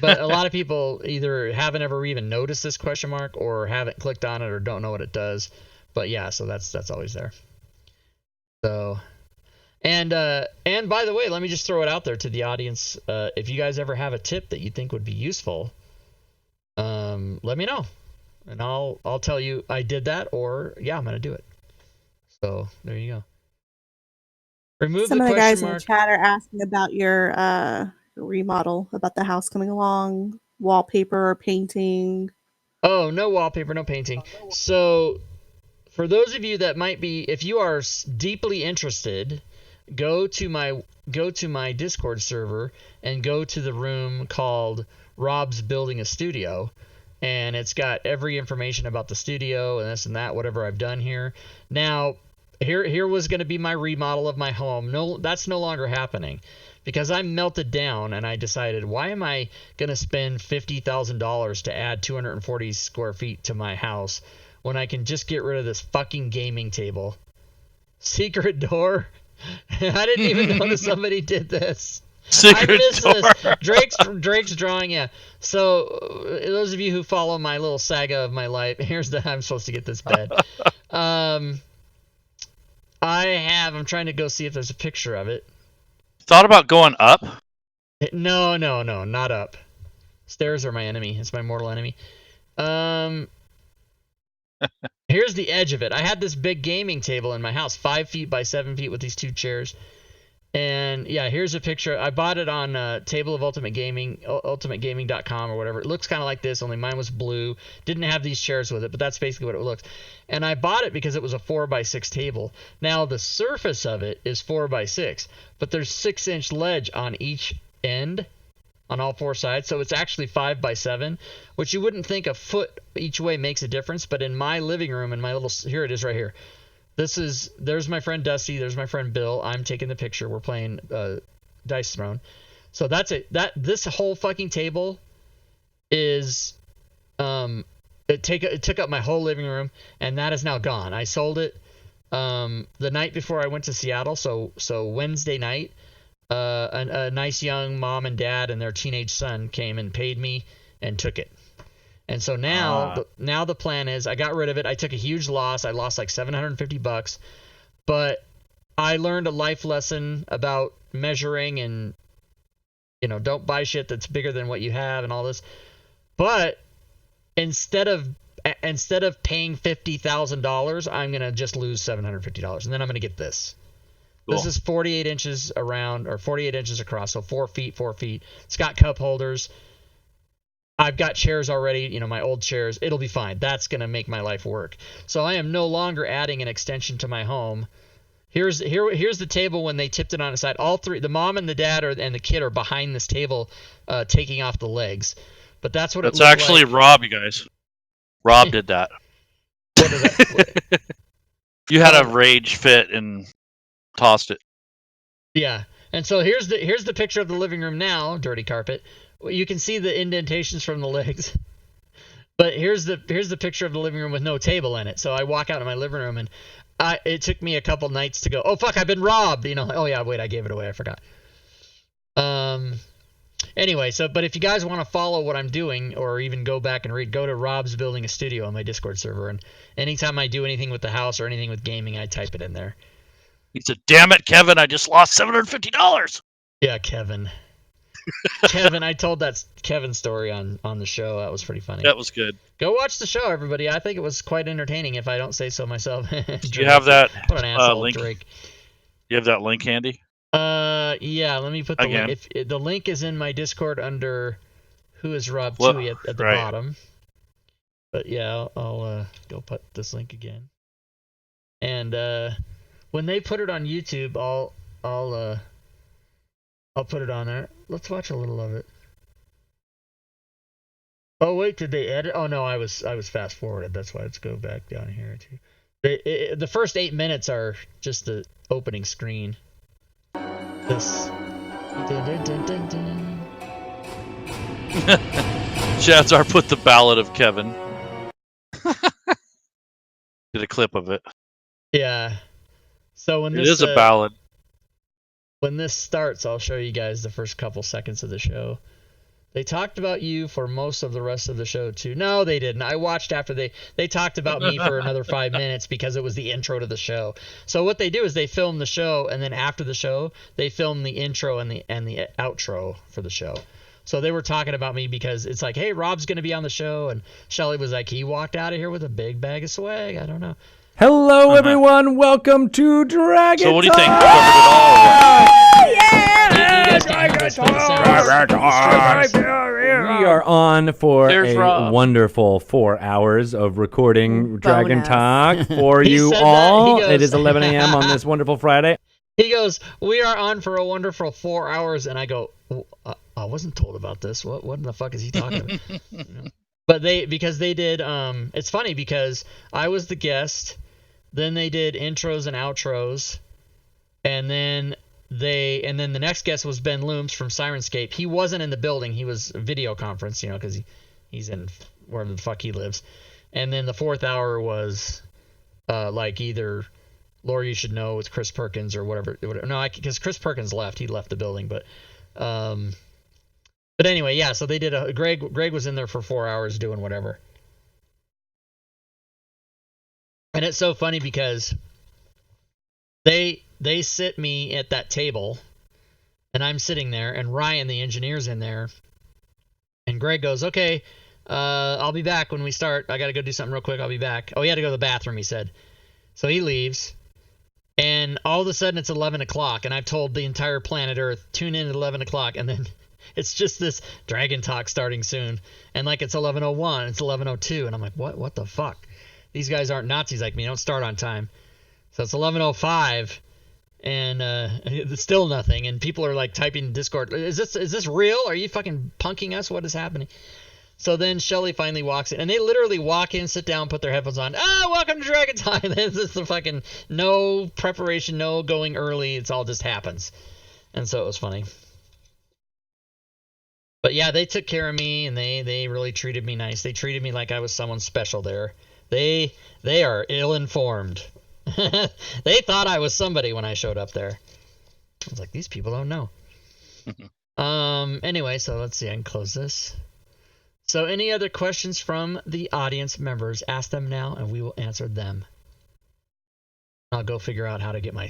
But a lot of people either haven't ever even noticed this question mark, or haven't clicked on it, or don't know what it does. But yeah, so that's always there. So, and by the way, let me just throw it out there to the audience. If you guys ever have a tip that you think would be useful, let me know, and I'll tell you I did that, or yeah, I'm gonna do it. So there you go. Remove Some the of the question guys in mark. the chat are asking about your remodel, about the house coming along, wallpaper or painting. Oh, no wallpaper, no painting. So, for those of you that might be, if you are deeply interested, go to my Discord server and go to the room called Rob's Building a Studio, and it's got every information about the studio and this and that, whatever I've done here. Now, here was going to be my remodel of my home. No, that's no longer happening, because I melted down and I decided, why am I going to spend $50,000 to add 240 square feet to my house when I can just get rid of this fucking gaming table? Secret door? I didn't even notice somebody did this. Secret I missed door. this. Drake's drawing, yeah. So those of you who follow my little saga of my life, I'm supposed to get this bed. I'm trying to go see if there's a picture of it. Thought about going up? No, not up. Stairs are my enemy. It's my mortal enemy. Here's the edge of it. I had this big gaming table in my house, 5 feet by 7 feet, with these two chairs. And yeah, here's a picture. I bought it on Table of Ultimate Gaming, ultimategaming.com or whatever. It looks kind of like this, only mine was blue. Didn't have these chairs with it, but that's basically what it looks. And I bought it because it was a 4x6 table. Now the surface of it is 4x6, but there's 6-inch ledge on each end, on all four sides, so it's actually 5x7, which you wouldn't think a foot each way makes a difference. But in my living room, in my little, here it is right here. There's my friend Dusty, there's my friend Bill. I'm taking the picture. We're playing Dice Throne. So that's it. This whole fucking table is it took up my whole living room, and that is now gone. I sold it the night before I went to Seattle. So Wednesday night, a nice young mom and dad and their teenage son came and paid me and took it. And so now the plan is, I got rid of it. I took a huge loss. I lost like $750, but I learned a life lesson about measuring and, don't buy shit that's bigger than what you have and all this. But instead of paying $50,000, I'm going to just lose $750, and then I'm going to get this. Cool. This is 48 inches around, or 48 inches across, so 4 feet. It's got cup holders. I've got chairs already, my old chairs. It'll be fine. That's going to make my life work. So I am no longer adding an extension to my home. Here's the table when they tipped it on its side. All three, the mom and the dad and the kid, are behind this table, taking off the legs. But that's what it's actually like. Rob, you guys. Rob did that. What is that? You had a rage fit and tossed it. Yeah. And so here's the picture of the living room now, dirty carpet. You can see the indentations from the legs. But here's the picture of the living room with no table in it. So I walk out of my living room, and it took me a couple nights to go, oh fuck, I've been robbed. Oh yeah, wait, I gave it away. I forgot. Anyway, but if you guys want to follow what I'm doing, or even go back and read, go to Rob's Building a Studio on my Discord server, and anytime I do anything with the house or anything with gaming, I type it in there. He said, damn it, Kevin, I just lost $750. Yeah, Kevin. Kevin, I told that Kevin story on the show. That was pretty funny. That was good. Go watch the show, everybody. I think it was quite entertaining, if I don't say so myself. Do you have that what an asshole, link? Drake. You have that link handy? Yeah, let me put the link. If the link is in my Discord under who is Rob Chewy at the bottom. But yeah, I'll go put this link again. And when they put it on YouTube, I'll put it on there. Let's watch a little of it. Oh wait, did they edit? Oh no, I was fast forwarded. That's why. Let's go back down here too. The first 8 minutes are just the opening screen. This. Dun, dun, dun, dun, dun. Shadzar put the ballad of Kevin. Did a clip of it. Yeah. So when It this is a ballad. when this starts, I'll show you guys the first couple seconds of the show. They talked about you for most of the rest of the show too. No, they didn't. I watched after they talked about me for another 5 minutes because it was the intro to the show. So what they do is they film the show, and then after the show, they film the intro and the outro for the show. So they were talking about me because it's like, hey, Rob's going to be on the show, and Shelly was like, he walked out of here with a big bag of swag. I don't know. Hello, everyone. Welcome to Dragon So what do you think? Talk! We covered it all. You guys can hear this for the sound. We are on for There's a Rob. wonderful 4 hours of recording Dragon Bonus. Talk for He you said that. all. He goes- It is 11 a.m. on this wonderful Friday. He goes, we are on for a wonderful 4 hours, and I go, I wasn't told about this. What in the fuck is he talking about? You know? But because they did, it's funny because I was the guest, then they did intros and outros, and then the next guest was Ben Looms from Sirenscape. He wasn't in the building. He was a video conference, because he's in wherever the fuck he lives. And then the fourth hour was like either Lore You Should Know with Chris Perkins or whatever. No, because Chris Perkins left. He left the building, but anyway, yeah. So they did Greg was in there for 4 hours doing whatever. And it's so funny because they sit me at that table, and I'm sitting there, and Ryan, the engineer's in there, and Greg goes, okay, I'll be back when we start. I got to go do something real quick. I'll be back. Oh, he had to go to the bathroom, he said. So he leaves, and all of a sudden it's 11 o'clock, and I've told the entire planet Earth, tune in at 11 o'clock, and then it's just this Dragon Talk starting soon, and like it's 11:01, it's 11:02, and I'm like, what the fuck? These guys aren't Nazis like me. They don't start on time. So it's 11:05, and it's still nothing. And people are like typing in Discord, is this real? Are you fucking punking us? What is happening? So then Shelly finally walks in, and they literally walk in, sit down, put their headphones on. Welcome to Dragon Time. This is the fucking no preparation, no going early. It's all just happens. And so it was funny. But yeah, they took care of me, and they really treated me nice. They treated me like I was someone special there. They are ill-informed. They thought I was somebody when I showed up there. I was like, these people don't know. Anyway, so let's see. I can close this. So any other questions from the audience members, ask them now, and we will answer them. I'll go figure out how to get my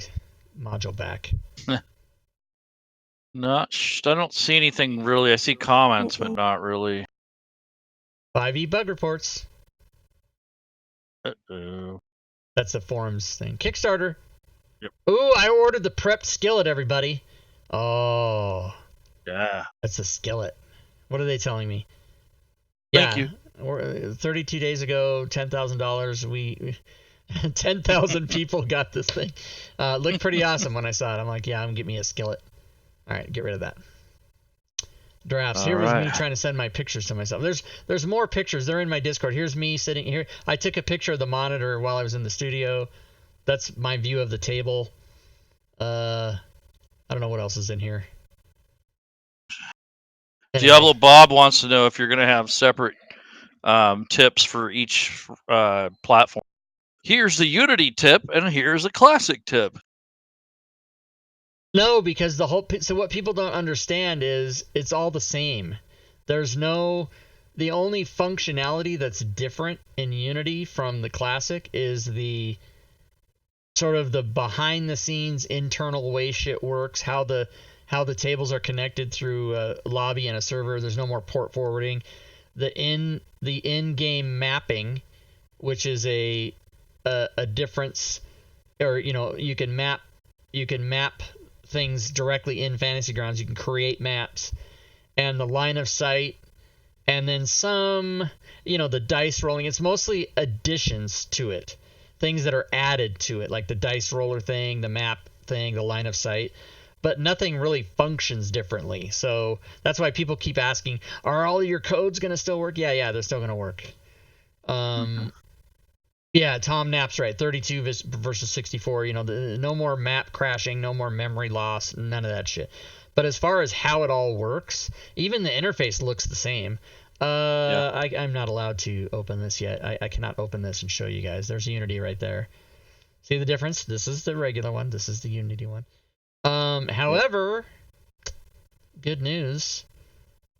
module back. I don't see anything really. I see comments, but not really. 5e bug reports. Uh-oh. That's the forums thing. Kickstarter. Yep. Ooh, I ordered the prepped skillet, everybody. Oh. Yeah. That's a skillet. What are they telling me? Thank you. 32 days ago, $10,000. We 10,000 people got this thing. Looked pretty awesome when I saw it. I'm like, yeah, I'm gonna get me a skillet. All right, get rid of that. Drafts. Here was me trying to send my pictures to myself. There's more pictures. They're in my Discord. Here's me sitting here. I took a picture of the monitor while I was in the studio. That's my view of the table. I don't know what else is in here. Anyway. Diablo Bob wants to know if you're going to have separate tips for each platform. Here's the Unity tip, and here's a Classic tip. No, because so what people don't understand is it's all the same. The only functionality that's different in Unity from the Classic is the sort of the behind the scenes internal way shit works, how the tables are connected through a lobby and a server. There's no more port forwarding. The in-game mapping, which is a difference, or you can map things directly in Fantasy Grounds. You can create maps, and the line of sight and then some, the dice rolling. It's mostly additions to it, things that are added to it, like the dice roller thing, the map thing, the line of sight. But nothing really functions differently. So that's why people keep asking, are all your codes going to still work? Yeah, they're still going to work. Yeah, Tom Knapp's right. 32 versus 64. No more map crashing, no more memory loss, none of that shit. But as far as how it all works, even the interface looks the same. I'm not allowed to open this yet. I cannot open this and show you guys. There's Unity right there. See the difference? This is the regular one. This is the Unity one. However, good news.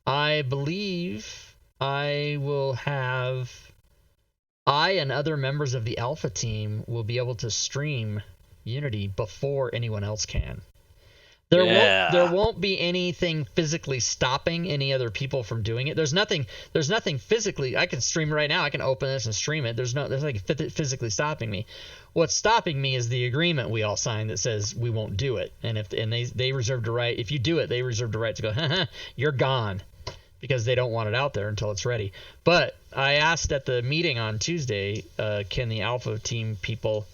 I believe I and other members of the Alpha team will be able to stream Unity before anyone else can. There won't be anything physically stopping any other people from doing it. There's nothing physically. I can stream right now. I can open this and stream it. There's nothing physically stopping me. What's stopping me is the agreement we all signed that says we won't do it. And they reserve the right. If you do it, they reserve the right to go, you're gone, because they don't want it out there until it's ready. But I asked at the meeting on Tuesday, can the Alpha team people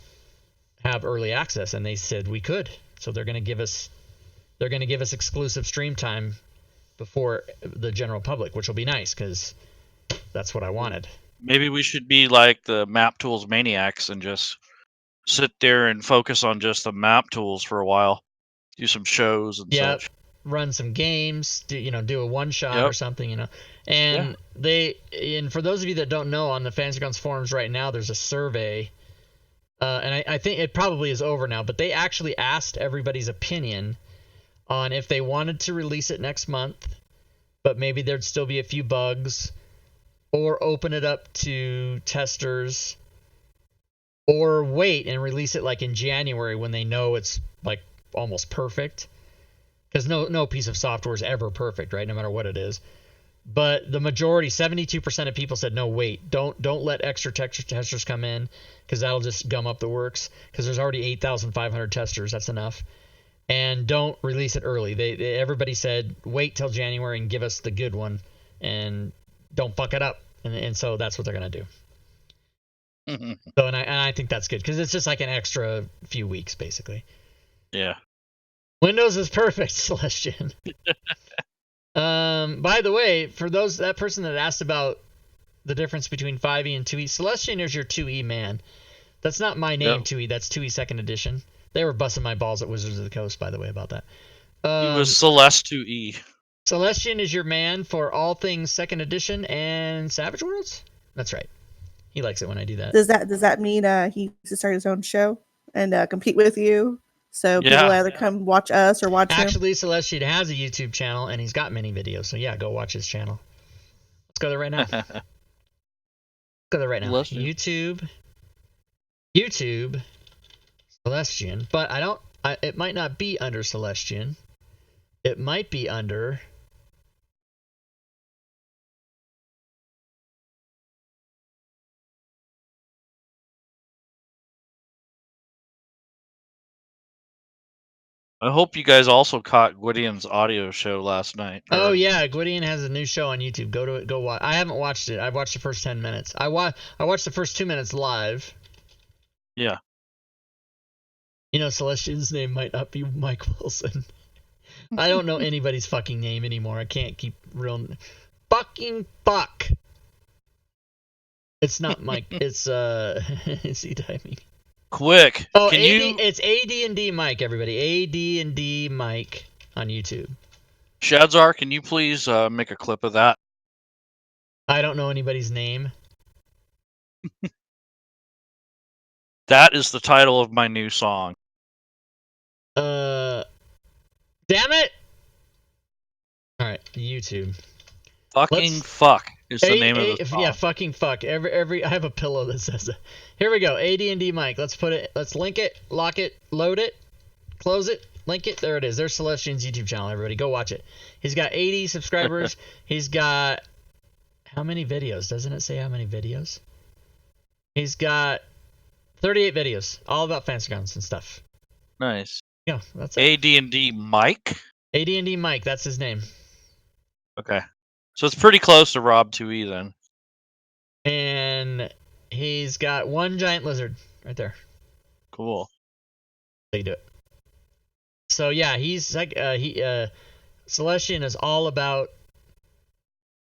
have early access, and they said we could. So they're going to give us exclusive stream time before the general public, which will be nice because that's what I wanted. Maybe we should be like the map tools maniacs and just sit there and focus on just the map tools for a while. Do some shows and such. Run some games, do a one shot or something, And and for those of you that don't know, on the Fantasy Grounds forums right now, there's a survey, and I think it probably is over now, but they actually asked everybody's opinion on if they wanted to release it next month, but maybe there'd still be a few bugs, or open it up to testers, or wait and release it like in January when they know it's like almost perfect. Because no piece of software is ever perfect, right? No matter what it is. But the majority, 72% of people said, no, wait, don't let extra testers come in, because that'll just gum up the works, because there's already 8,500 testers. That's enough. And don't release it early. Everybody said, wait till January and give us the good one, and don't fuck it up. And so that's what they're going to do. So and I think that's good, because it's just like an extra few weeks, basically. Yeah. Windows is perfect, Celestian. By the way, for that person that asked about the difference between 5e and 2e, Celestian is your 2e man. That's not my name, 2e. That's 2e second edition. They were busting my balls at Wizards of the Coast, by the way, about that. He was Celeste 2e. Celestian is your man for all things second edition and Savage Worlds? That's right. He likes it when I do that. Does that mean he needs to start his own show and compete with you? So people either come watch us or watch him? Actually, Celestian has a YouTube channel, and he's got many videos. So yeah, go watch his channel. Let's go there right now. YouTube, Celestian. But it might not be under Celestian. It might be under... I hope you guys also caught Gwydion's audio show last night. Oh yeah, Gwydion has a new show on YouTube. Go to it. Go watch. I haven't watched it. I've watched the first 10 minutes. I watched the first 2 minutes live. Yeah. Celestian's name might not be Mike Wilson. I don't know anybody's fucking name anymore. I can't keep real. Fucking fuck. It's not Mike. It's is he typing? Quick. Oh, it's AD&D Mike, everybody. AD&D Mike on YouTube. Shadzar, can you please make a clip of that? I don't know anybody's name. That is the title of my new song. Damn it! Alright, YouTube. Fucking fuck is the name of the song. Yeah, fucking fuck. Every I have a pillow that says that. Here we go. AD&D Mike. Let's link it, lock it, load it, close it, link it. There it is. There's Celestian's YouTube channel, everybody. Go watch it. He's got 80 subscribers. He's got how many videos? Doesn't it say how many videos? He's got 38 videos, all about Fantasy Grounds and stuff. Nice. Yeah, that's it. AD&D Mike? AD&D Mike, that's his name. Okay. So it's pretty close to Rob 2E then. And he's got one giant lizard right there. Cool. They do it. So yeah, he's like Celestian is all about.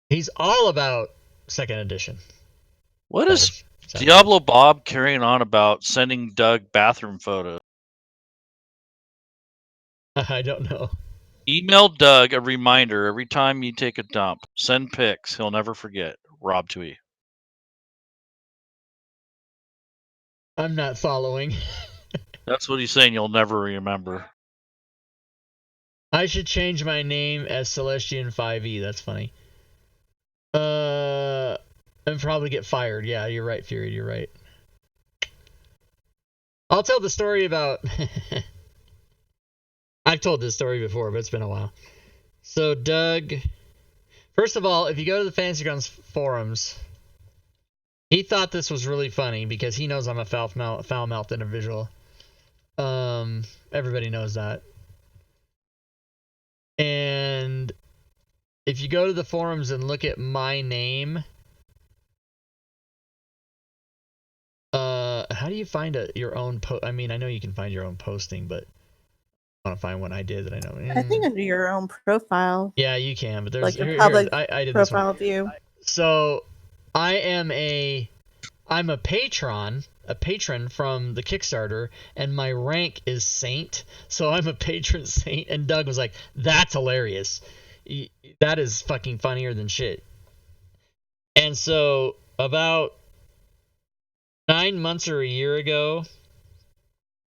He's all about second edition. What is Diablo Bob carrying on about sending Doug bathroom photos? I don't know. Email Doug a reminder every time you take a dump. Send pics. He'll never forget. Rob 2E. I'm not following. That's what he's saying. You'll never remember. I should change my name as Celestian 5e. That's funny. And probably get fired. Yeah, you're right, Fury. You're right. I'll tell the story about. I've told this story before, but it's been a while. So Doug, first of all, if you go to the Fantasy Grounds forums, he thought this was really funny because he knows I'm a foul-mouthed individual. Everybody knows that. And if you go to the forums and look at my name, how do you find your own I mean, I know you can find your own posting, but I want to find one I did that I know. I think under your own profile. Yeah, you can, but there's like a public I did profile this one. view. So I'm a patron from the Kickstarter, and my rank is Saint. So I'm a patron saint, and Doug was like, "That's hilarious. That is fucking funnier than shit." And so about 9 months or a year ago,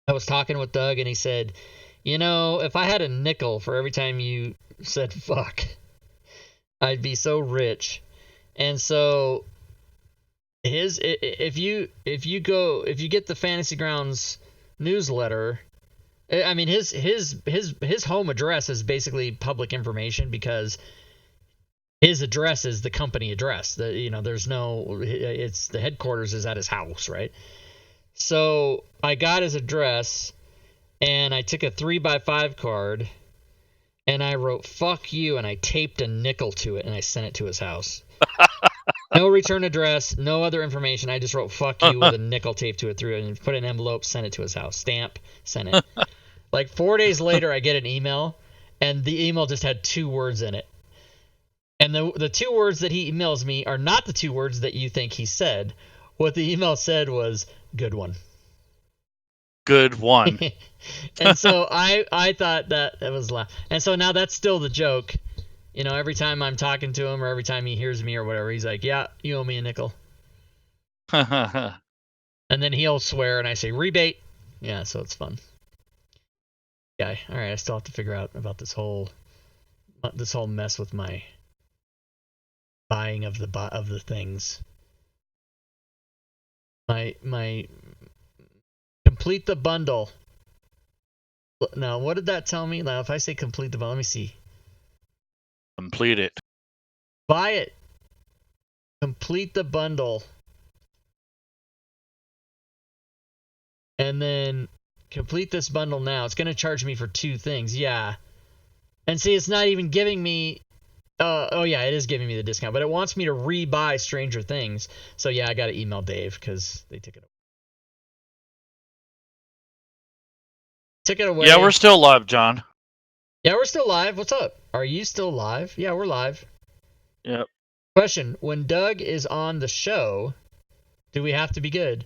I was talking with Doug, and he said, "You know, if I had a nickel for every time you said fuck, I'd be so rich." And so if you get the Fantasy Grounds newsletter, I mean his home address is basically public information because his address is the company address. There's no, it's the headquarters is at his house, right? So I got his address, and I took a 3x5 card, and I wrote "fuck you," and I taped a nickel to it, and I sent it to his house. No return address, no other information. I just wrote "fuck you" with a nickel taped to it, through it, and put it in an envelope, sent it to his house. Stamp, sent it. Like 4 days later, I get an email, and the email just had 2 words in it. And the 2 words that he emails me are not the 2 words that you think he said. What the email said was, "Good one." Good one. And so I thought that was laugh. And so now that's still the joke. Every time I'm talking to him or every time he hears me or whatever, he's like, "Yeah, you owe me a nickel." And then he'll swear and I say, "Rebate." Yeah, so it's fun. Yeah, all right, I still have to figure out about this whole mess with my buying of the things. My complete the bundle. Now, what did that tell me? Now, if I say complete the bundle, let me see. Complete it. Buy it. Complete the bundle. And then complete this bundle now. It's going to charge me for 2 things. Yeah. And see, it's not even giving me... oh, yeah, it is giving me the discount. But it wants me to re-buy Stranger Things. So, yeah, I got to email Dave because they took it away. Took it away. Yeah, we're still live, John. Yeah, we're still live. What's up? Are you still live? Yeah, we're live. Yep. Question: when Doug is on the show, do we have to be good?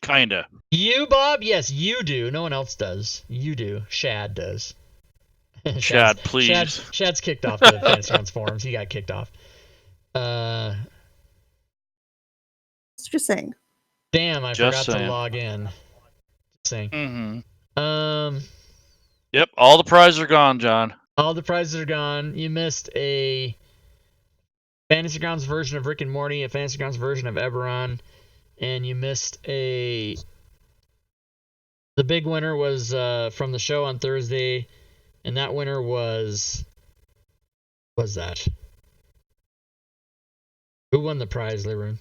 Kinda. You, Bob? Yes, you do. No one else does. You do. Shad does. Shad, please. Shad's kicked off the Fantasy Grounds forums. He got kicked off. Just saying. Damn, I Just forgot saying. to log in. Just saying. Mm-hmm. Yep, all the prizes are gone, John. All the prizes are gone. You missed a Fantasy Grounds version of Rick and Morty, a Fantasy Grounds version of Eberron, and you missed the big winner was from the show on Thursday, and that winner was that? Who won the prize, Leroon?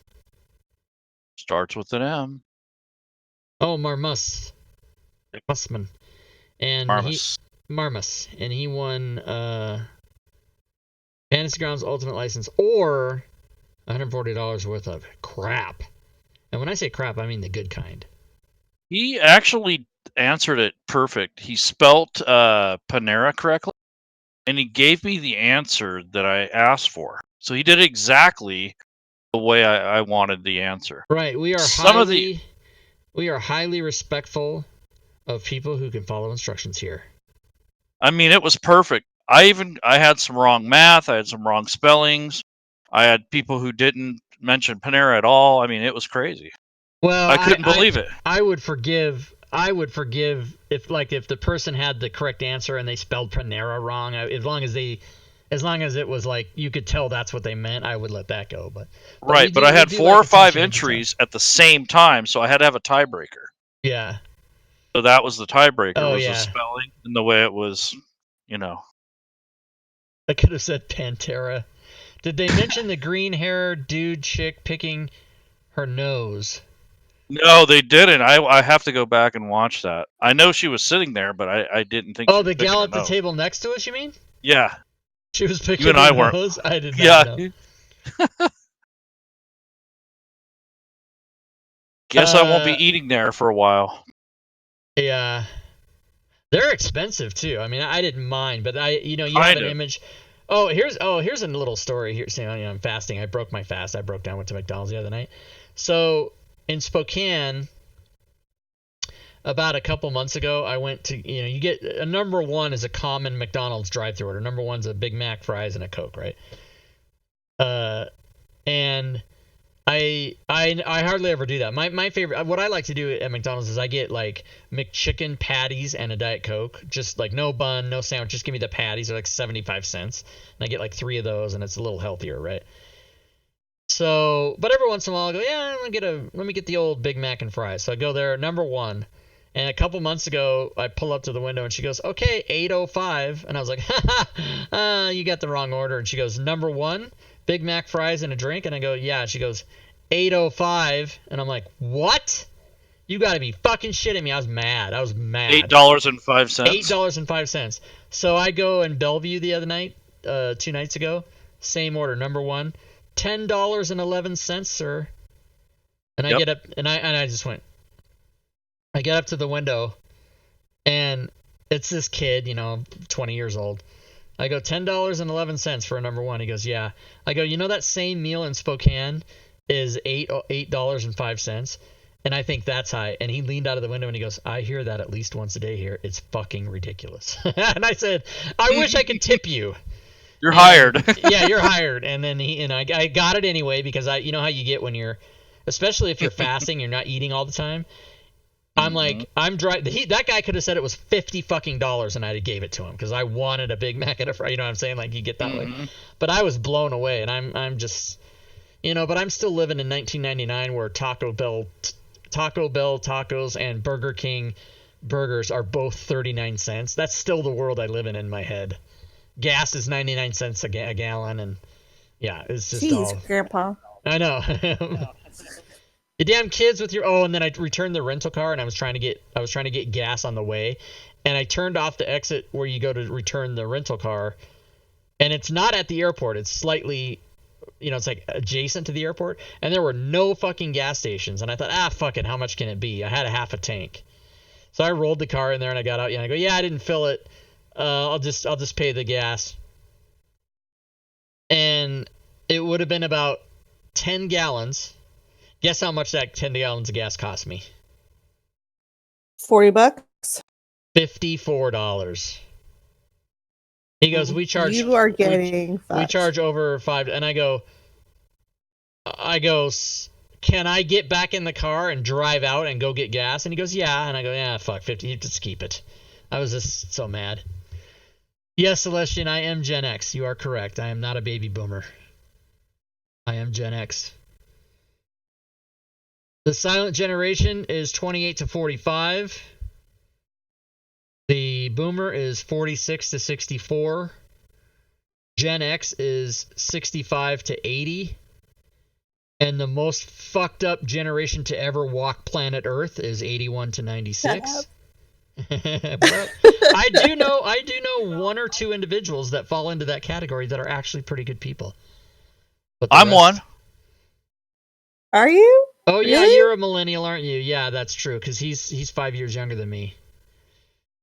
Starts with an M. Oh, Marmus. Mussman. And Marmus. Marmus. And he won Fantasy Fantasy Grounds Ultimate License or $140 worth of crap. And when I say crap, I mean the good kind. He actually answered it perfect. He spelt Panera correctly, and he gave me the answer that I asked for. So he did exactly the way I wanted the answer. Right. We are highly respectful of people who can follow instructions here. I mean, it was perfect. I had some wrong math. I had some wrong spellings. I had people who didn't mention Panera at all. I mean, it was crazy. Well, I couldn't believe it. I would forgive if the person had the correct answer and they spelled Panera wrong. As long as it was like you could tell that's what they meant, I would let that go. But I had 4 or 5 entries at the same time, so I had to have a tiebreaker. Yeah. So that was the tiebreaker. Oh, was yeah. the spelling and the way it was, I could have said Pantera. Did they mention the green-haired dude chick picking her nose? No, they didn't. I have to go back and watch that. I know she was sitting there, but I didn't think. Oh, the gal at the table next to us, you mean? Yeah. She was picking You and I her weren't. nose? I did not know. Guess I won't be eating there for a while. Yeah. They're expensive too. I mean, I didn't mind, but you have an image. Oh, here's a little story here. So, I'm fasting. I broke my fast. I broke down, went to McDonald's the other night. So in Spokane, about a couple months ago, I went to, you get a number one is a common McDonald's drive-thru order. Number one's a Big Mac, fries, and a Coke, right? And I hardly ever do that. My favorite, what I like to do at McDonald's is I get like McChicken patties and a Diet Coke, just like no bun, no sandwich, just give me the patties. They're like 75 cents, and I get like 3 of those, and it's a little healthier, right? So, but every once in a while I go, yeah, let me get the old Big Mac and fries. So I go there, number one, and a couple months ago I pull up to the window and she goes, okay, 8:05, and I was like, you got the wrong order, and she goes, number one, Big Mac, fries, and a drink, and I go, yeah. She goes, 8:05, and I'm like, what? You got to be fucking shitting me. I was mad. $8.05. $8.05. So I go in Bellevue the other night, 2 nights ago, same order, number one, $10.11, sir. And I get up, and I just went. I get up to the window, and it's this kid, 20 years old. I go, $10.11 for a number one. He goes, yeah. I go, that same meal in Spokane is $8.05, and I think that's high. And he leaned out of the window and he goes, I hear that at least once a day here. It's fucking ridiculous. And I said, I wish I could tip you. You're hired. Yeah, you're hired. And then I got it anyway, because you know how you get when you're, especially if you're fasting, you're not eating all the time. I'm like, that guy could have said it was $50 fucking dollars, and I'd have gave it to him because I wanted a Big Mac and a fry. You know what I'm saying? Like, you get that way. But I was blown away, and I'm just, but I'm still living in 1999 where Taco Bell tacos and Burger King burgers are both 39 cents. That's still the world I live in my head. Gas is 99 cents a gallon, and yeah, it's just Jeez, Grandpa. I know. You damn kids with your and then I returned the rental car, and I was trying to get gas on the way, and I turned off the exit where you go to return the rental car, and it's not at the airport. It's slightly, it's like adjacent to the airport, and there were no fucking gas stations, and I thought, fuck it, how much can it be? I had a half a tank, so I rolled the car in there, and I got out, and I go, yeah, I didn't fill it. I'll just pay the gas, and it would have been about 10 gallons. Guess how much that 10 gallons of gas cost me? $40. $54. He goes, we charge. You are getting. We charge over $5, and I go. Can I get back in the car and drive out and go get gas? And he goes, yeah. And I go, yeah, fuck, 50. Just keep it. I was just so mad. Yes, Celestian, I am Gen X. You are correct. I am not a baby boomer. I am Gen X. The silent generation is 28 to 45. The boomer is 46 to 64. Gen X is 65 to 80. And the most fucked up generation to ever walk planet Earth is 81 to 96. Well, I do know one or two individuals that fall into that category that are actually pretty good people. But the I'm rest- one. Are you? Oh yeah, Really? you're a millennial, aren't you? Yeah, that's true. Because he's 5 years younger than me.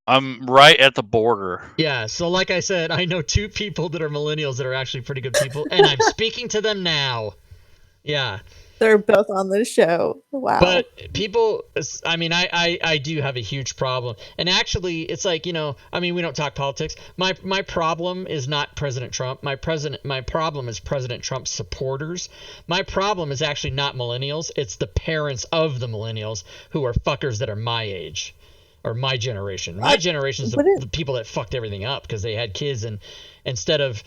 I'm right at the border. Yeah, so like I said, I know two people that are millennials that are actually pretty good people, and I'm speaking to them now. Yeah. They're both on the show. Wow. But people, I mean, I do have a huge problem. And actually, it's like, I mean, we don't talk politics. My problem is not President Trump. My problem is President Trump's supporters. My problem is actually not millennials. It's the parents of the millennials who are fuckers that are my age or my generation. My generation is the people that fucked everything up because they had kids, and instead of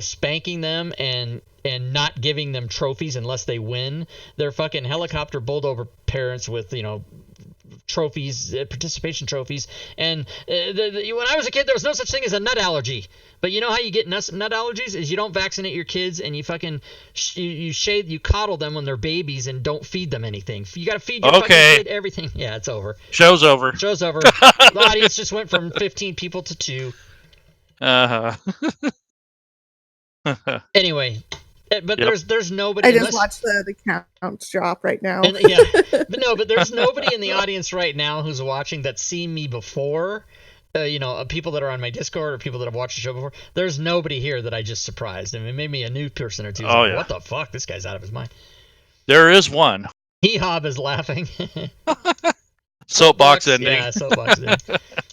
spanking them and not giving them trophies unless they win, they're fucking helicopter bowled over parents with trophies, participation trophies. And when I was a kid, there was no such thing as a nut allergy. But you know how you get nut allergies is you don't vaccinate your kids, and you fucking you coddle them when they're babies and don't feed them anything. You got to feed your fucking kid everything. Yeah, it's over. Show's over. The audience just went from 15 people to 2. Anyway, but there's nobody. I just watched the counts drop right now. But there's nobody in the audience right now who's watching that's seen me before. People that are on my Discord or people that have watched the show before. There's nobody here that I just surprised. I mean, maybe a new person or two. What the fuck? This guy's out of his mind. There is one. Hee-Hob is laughing. Soapbox ending. Yeah, soapbox ending.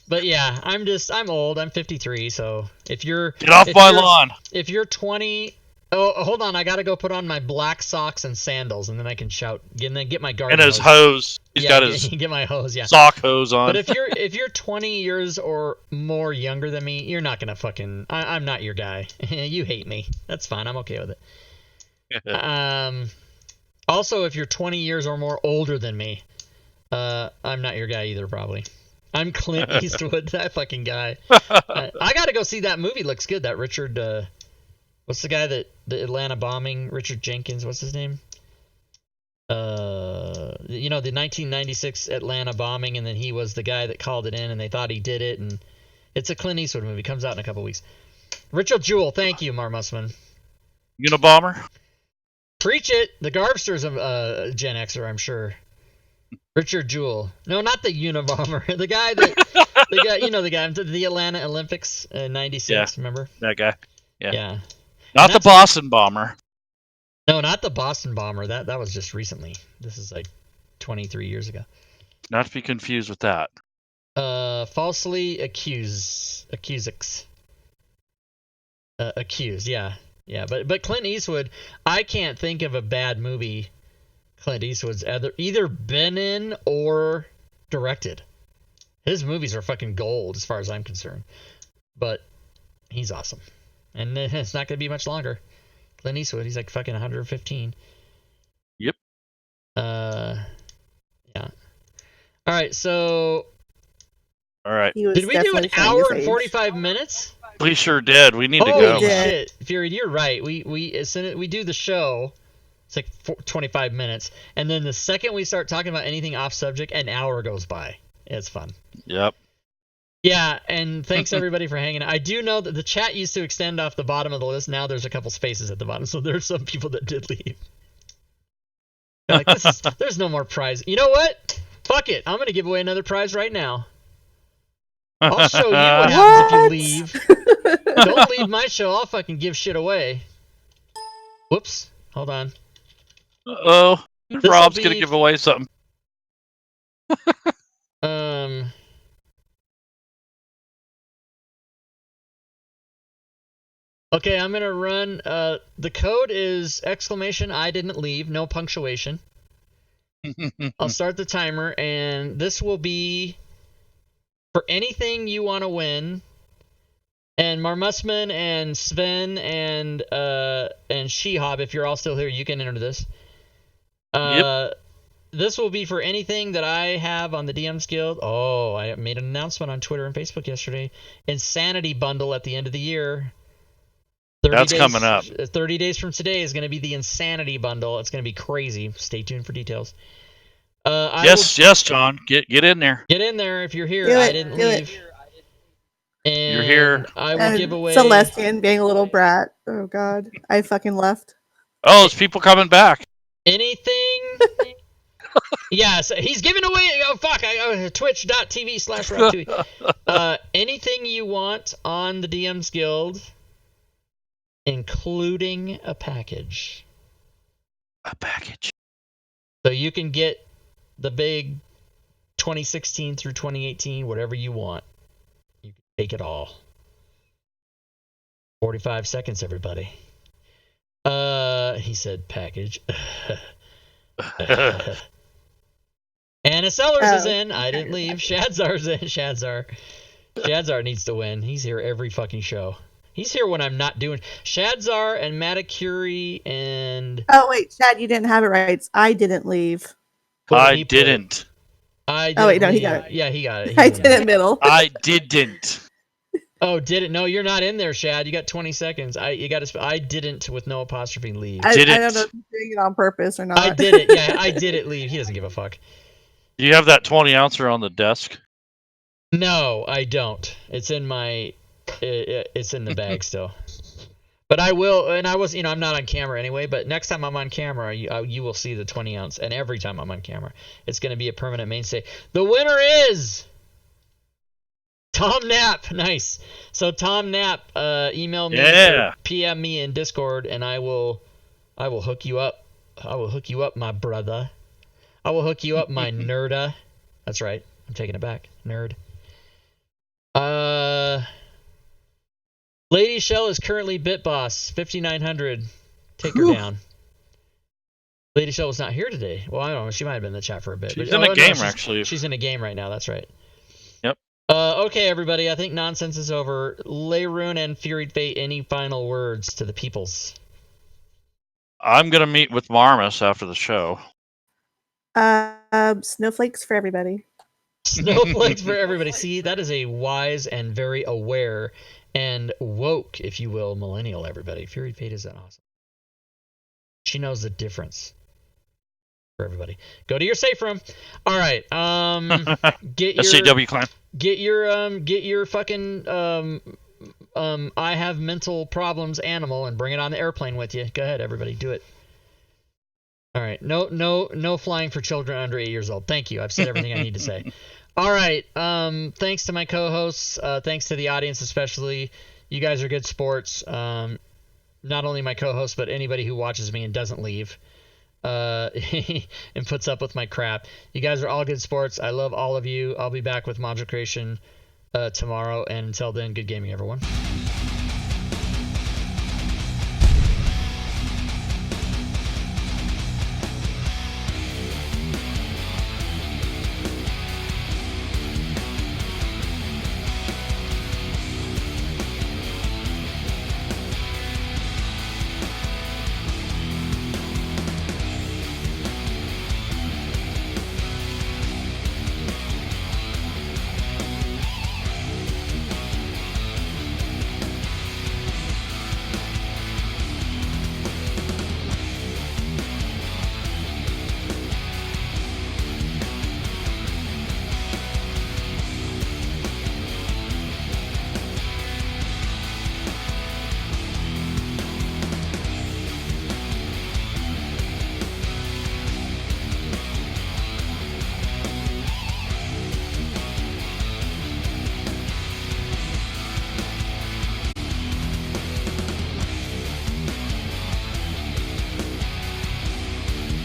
But yeah, I'm old. I'm 53. So if you're get off my lawn. If you're 20, hold on, I gotta go put on my black socks and sandals, and then I can shout. And then get my garden and his hose. He's got his get my hose. Yeah, sock hose on. But if you're 20 years or more younger than me, you're not gonna fucking. I'm not your guy. You hate me. That's fine. I'm okay with it. Also, if you're 20 years or more older than me, I'm not your guy either, probably. I'm Clint Eastwood, that fucking guy. I gotta go see that movie. Looks good. That Richard, what's the guy that the Atlanta bombing? Richard Jenkins. What's his name? The 1996 Atlanta bombing, and then he was the guy that called it in, and they thought he did it. And it's a Clint Eastwood movie. Comes out in a couple weeks. Richard Jewell. Thank you, Marmusman. Unabomber. Preach it. The Garbster's a Gen Xer, I'm sure. Richard Jewell. No, not the Unabomber. The guy the Atlanta Olympics in 96, remember? That guy. Yeah. Yeah. Not the Boston bomber. No, not the Boston bomber. That was just recently. This is like 23 years ago. Not to be confused with that. Falsely accused, yeah. Yeah, but Clint Eastwood, I can't think of a bad movie Clint Eastwood's either been in or directed. His movies are fucking gold as far as I'm concerned. But he's awesome. And it's not going to be much longer. Clint Eastwood, he's like fucking 115. Yep. Yeah. All right, so... All right. Did we do an hour and 45 minutes? We sure did. We need to go. Oh, shit. Fury, you're right. As soon as we do the show... It's like 25 minutes. And then the second we start talking about anything off subject, an hour goes by. It's fun. Yep. Yeah, and thanks everybody for hanging out. I do know that the chat used to extend off the bottom of the list. Now there's a couple spaces at the bottom, so there's some people that did leave. Like, there's no more prize. You know what? Fuck it. I'm going to give away another prize right now. I'll show you what happens if you leave. Don't leave my show. I'll fucking give shit away. Whoops. Hold on. Uh-oh. Rob's going to give away something. Okay, I'm going to run... the code is exclamation I didn't leave, no punctuation. I'll start the timer, and this will be for anything you want to win. And Marmusman and Sven and She-Hob, if you're all still here, you can enter this. Yep. This will be for anything that I have on the DM's Guild. Oh, I made an announcement on Twitter and Facebook yesterday. Insanity bundle at the end of the year. That's coming up. 30 days from today is going to be the Insanity bundle. It's going to be crazy. Stay tuned for details. Yes, John. Get in there. Get in there if you're here. Do I it, didn't do leave. it. And You're here. I will And give away Celestian being a little brat. Oh God, I fucking left. Oh, there's people coming back. anything. Yeah, so he's giving away. Oh fuck! Twitch.tv/Rob2. Anything you want on the DM's Guild, including a package. A package. So you can get the big 2016 through 2018, whatever you want. You can take it all. 45 seconds, everybody. He said package. Anna Sellers is in. I didn't leave. Shadzar's in. Shadzar needs to win. He's here every fucking show. He's here when I'm not doing. Shadzar and Matakuri and. Oh wait, Chad, you didn't have it right. I didn't leave. I didn't. I didn't. Oh wait, no, he leave. got it. Yeah, he got it. I did it middle. I didn't. Oh, did it? No, you're not in there, Shad. You got 20 seconds. You got to. I didn't with no apostrophe leave. I Didn't. don't know if he's doing it on purpose or not. I did it. Yeah, I did it. Leave. He doesn't give a fuck. Do you have that 20 ouncer on the desk? No, I don't. It's in my. It's in the bag still. But I will, and I was, I'm not on camera anyway. But next time I'm on camera, you will see the 20 ounce, and every time I'm on camera, it's going to be a permanent mainstay. The winner is Tom Knapp. Nice. So Tom Knapp, email me, or PM me in Discord, and I will hook you up. I will hook you up, my brother. I will hook you up, my nerda. That's right. I'm taking it back, nerd. Lady Shell is currently Bit Boss 5900. Take her down. Lady Shell was not here today. Well, I don't know. She might have been in the chat for a bit. She's in a game, actually. She's in a game right now. That's right. Yep. Okay, everybody. I think nonsense is over. Leyrune and Fury Fate, any final words to the peoples? I'm going to meet with Marmus after the show. Snowflakes for everybody. Snowflakes for everybody. See, that is a wise and very aware and woke, if you will, millennial, everybody. Fury Fate is that awesome. She knows the difference. For everybody, go to your safe room. All right, get your SCW clan. Get your fucking I have mental problems animal and bring it on the airplane with you. Go ahead, everybody, do it. All right, no flying for children under 8 years old. Thank you. I've said everything I need to say. All right, thanks to my co-hosts, thanks to the audience especially. You guys are good sports. Not only my co-hosts, but anybody who watches me and doesn't leave. And puts up with my crap. You guys are all good sports. I love all of you. I'll be back with Module Creation tomorrow, and until then, good gaming, everyone.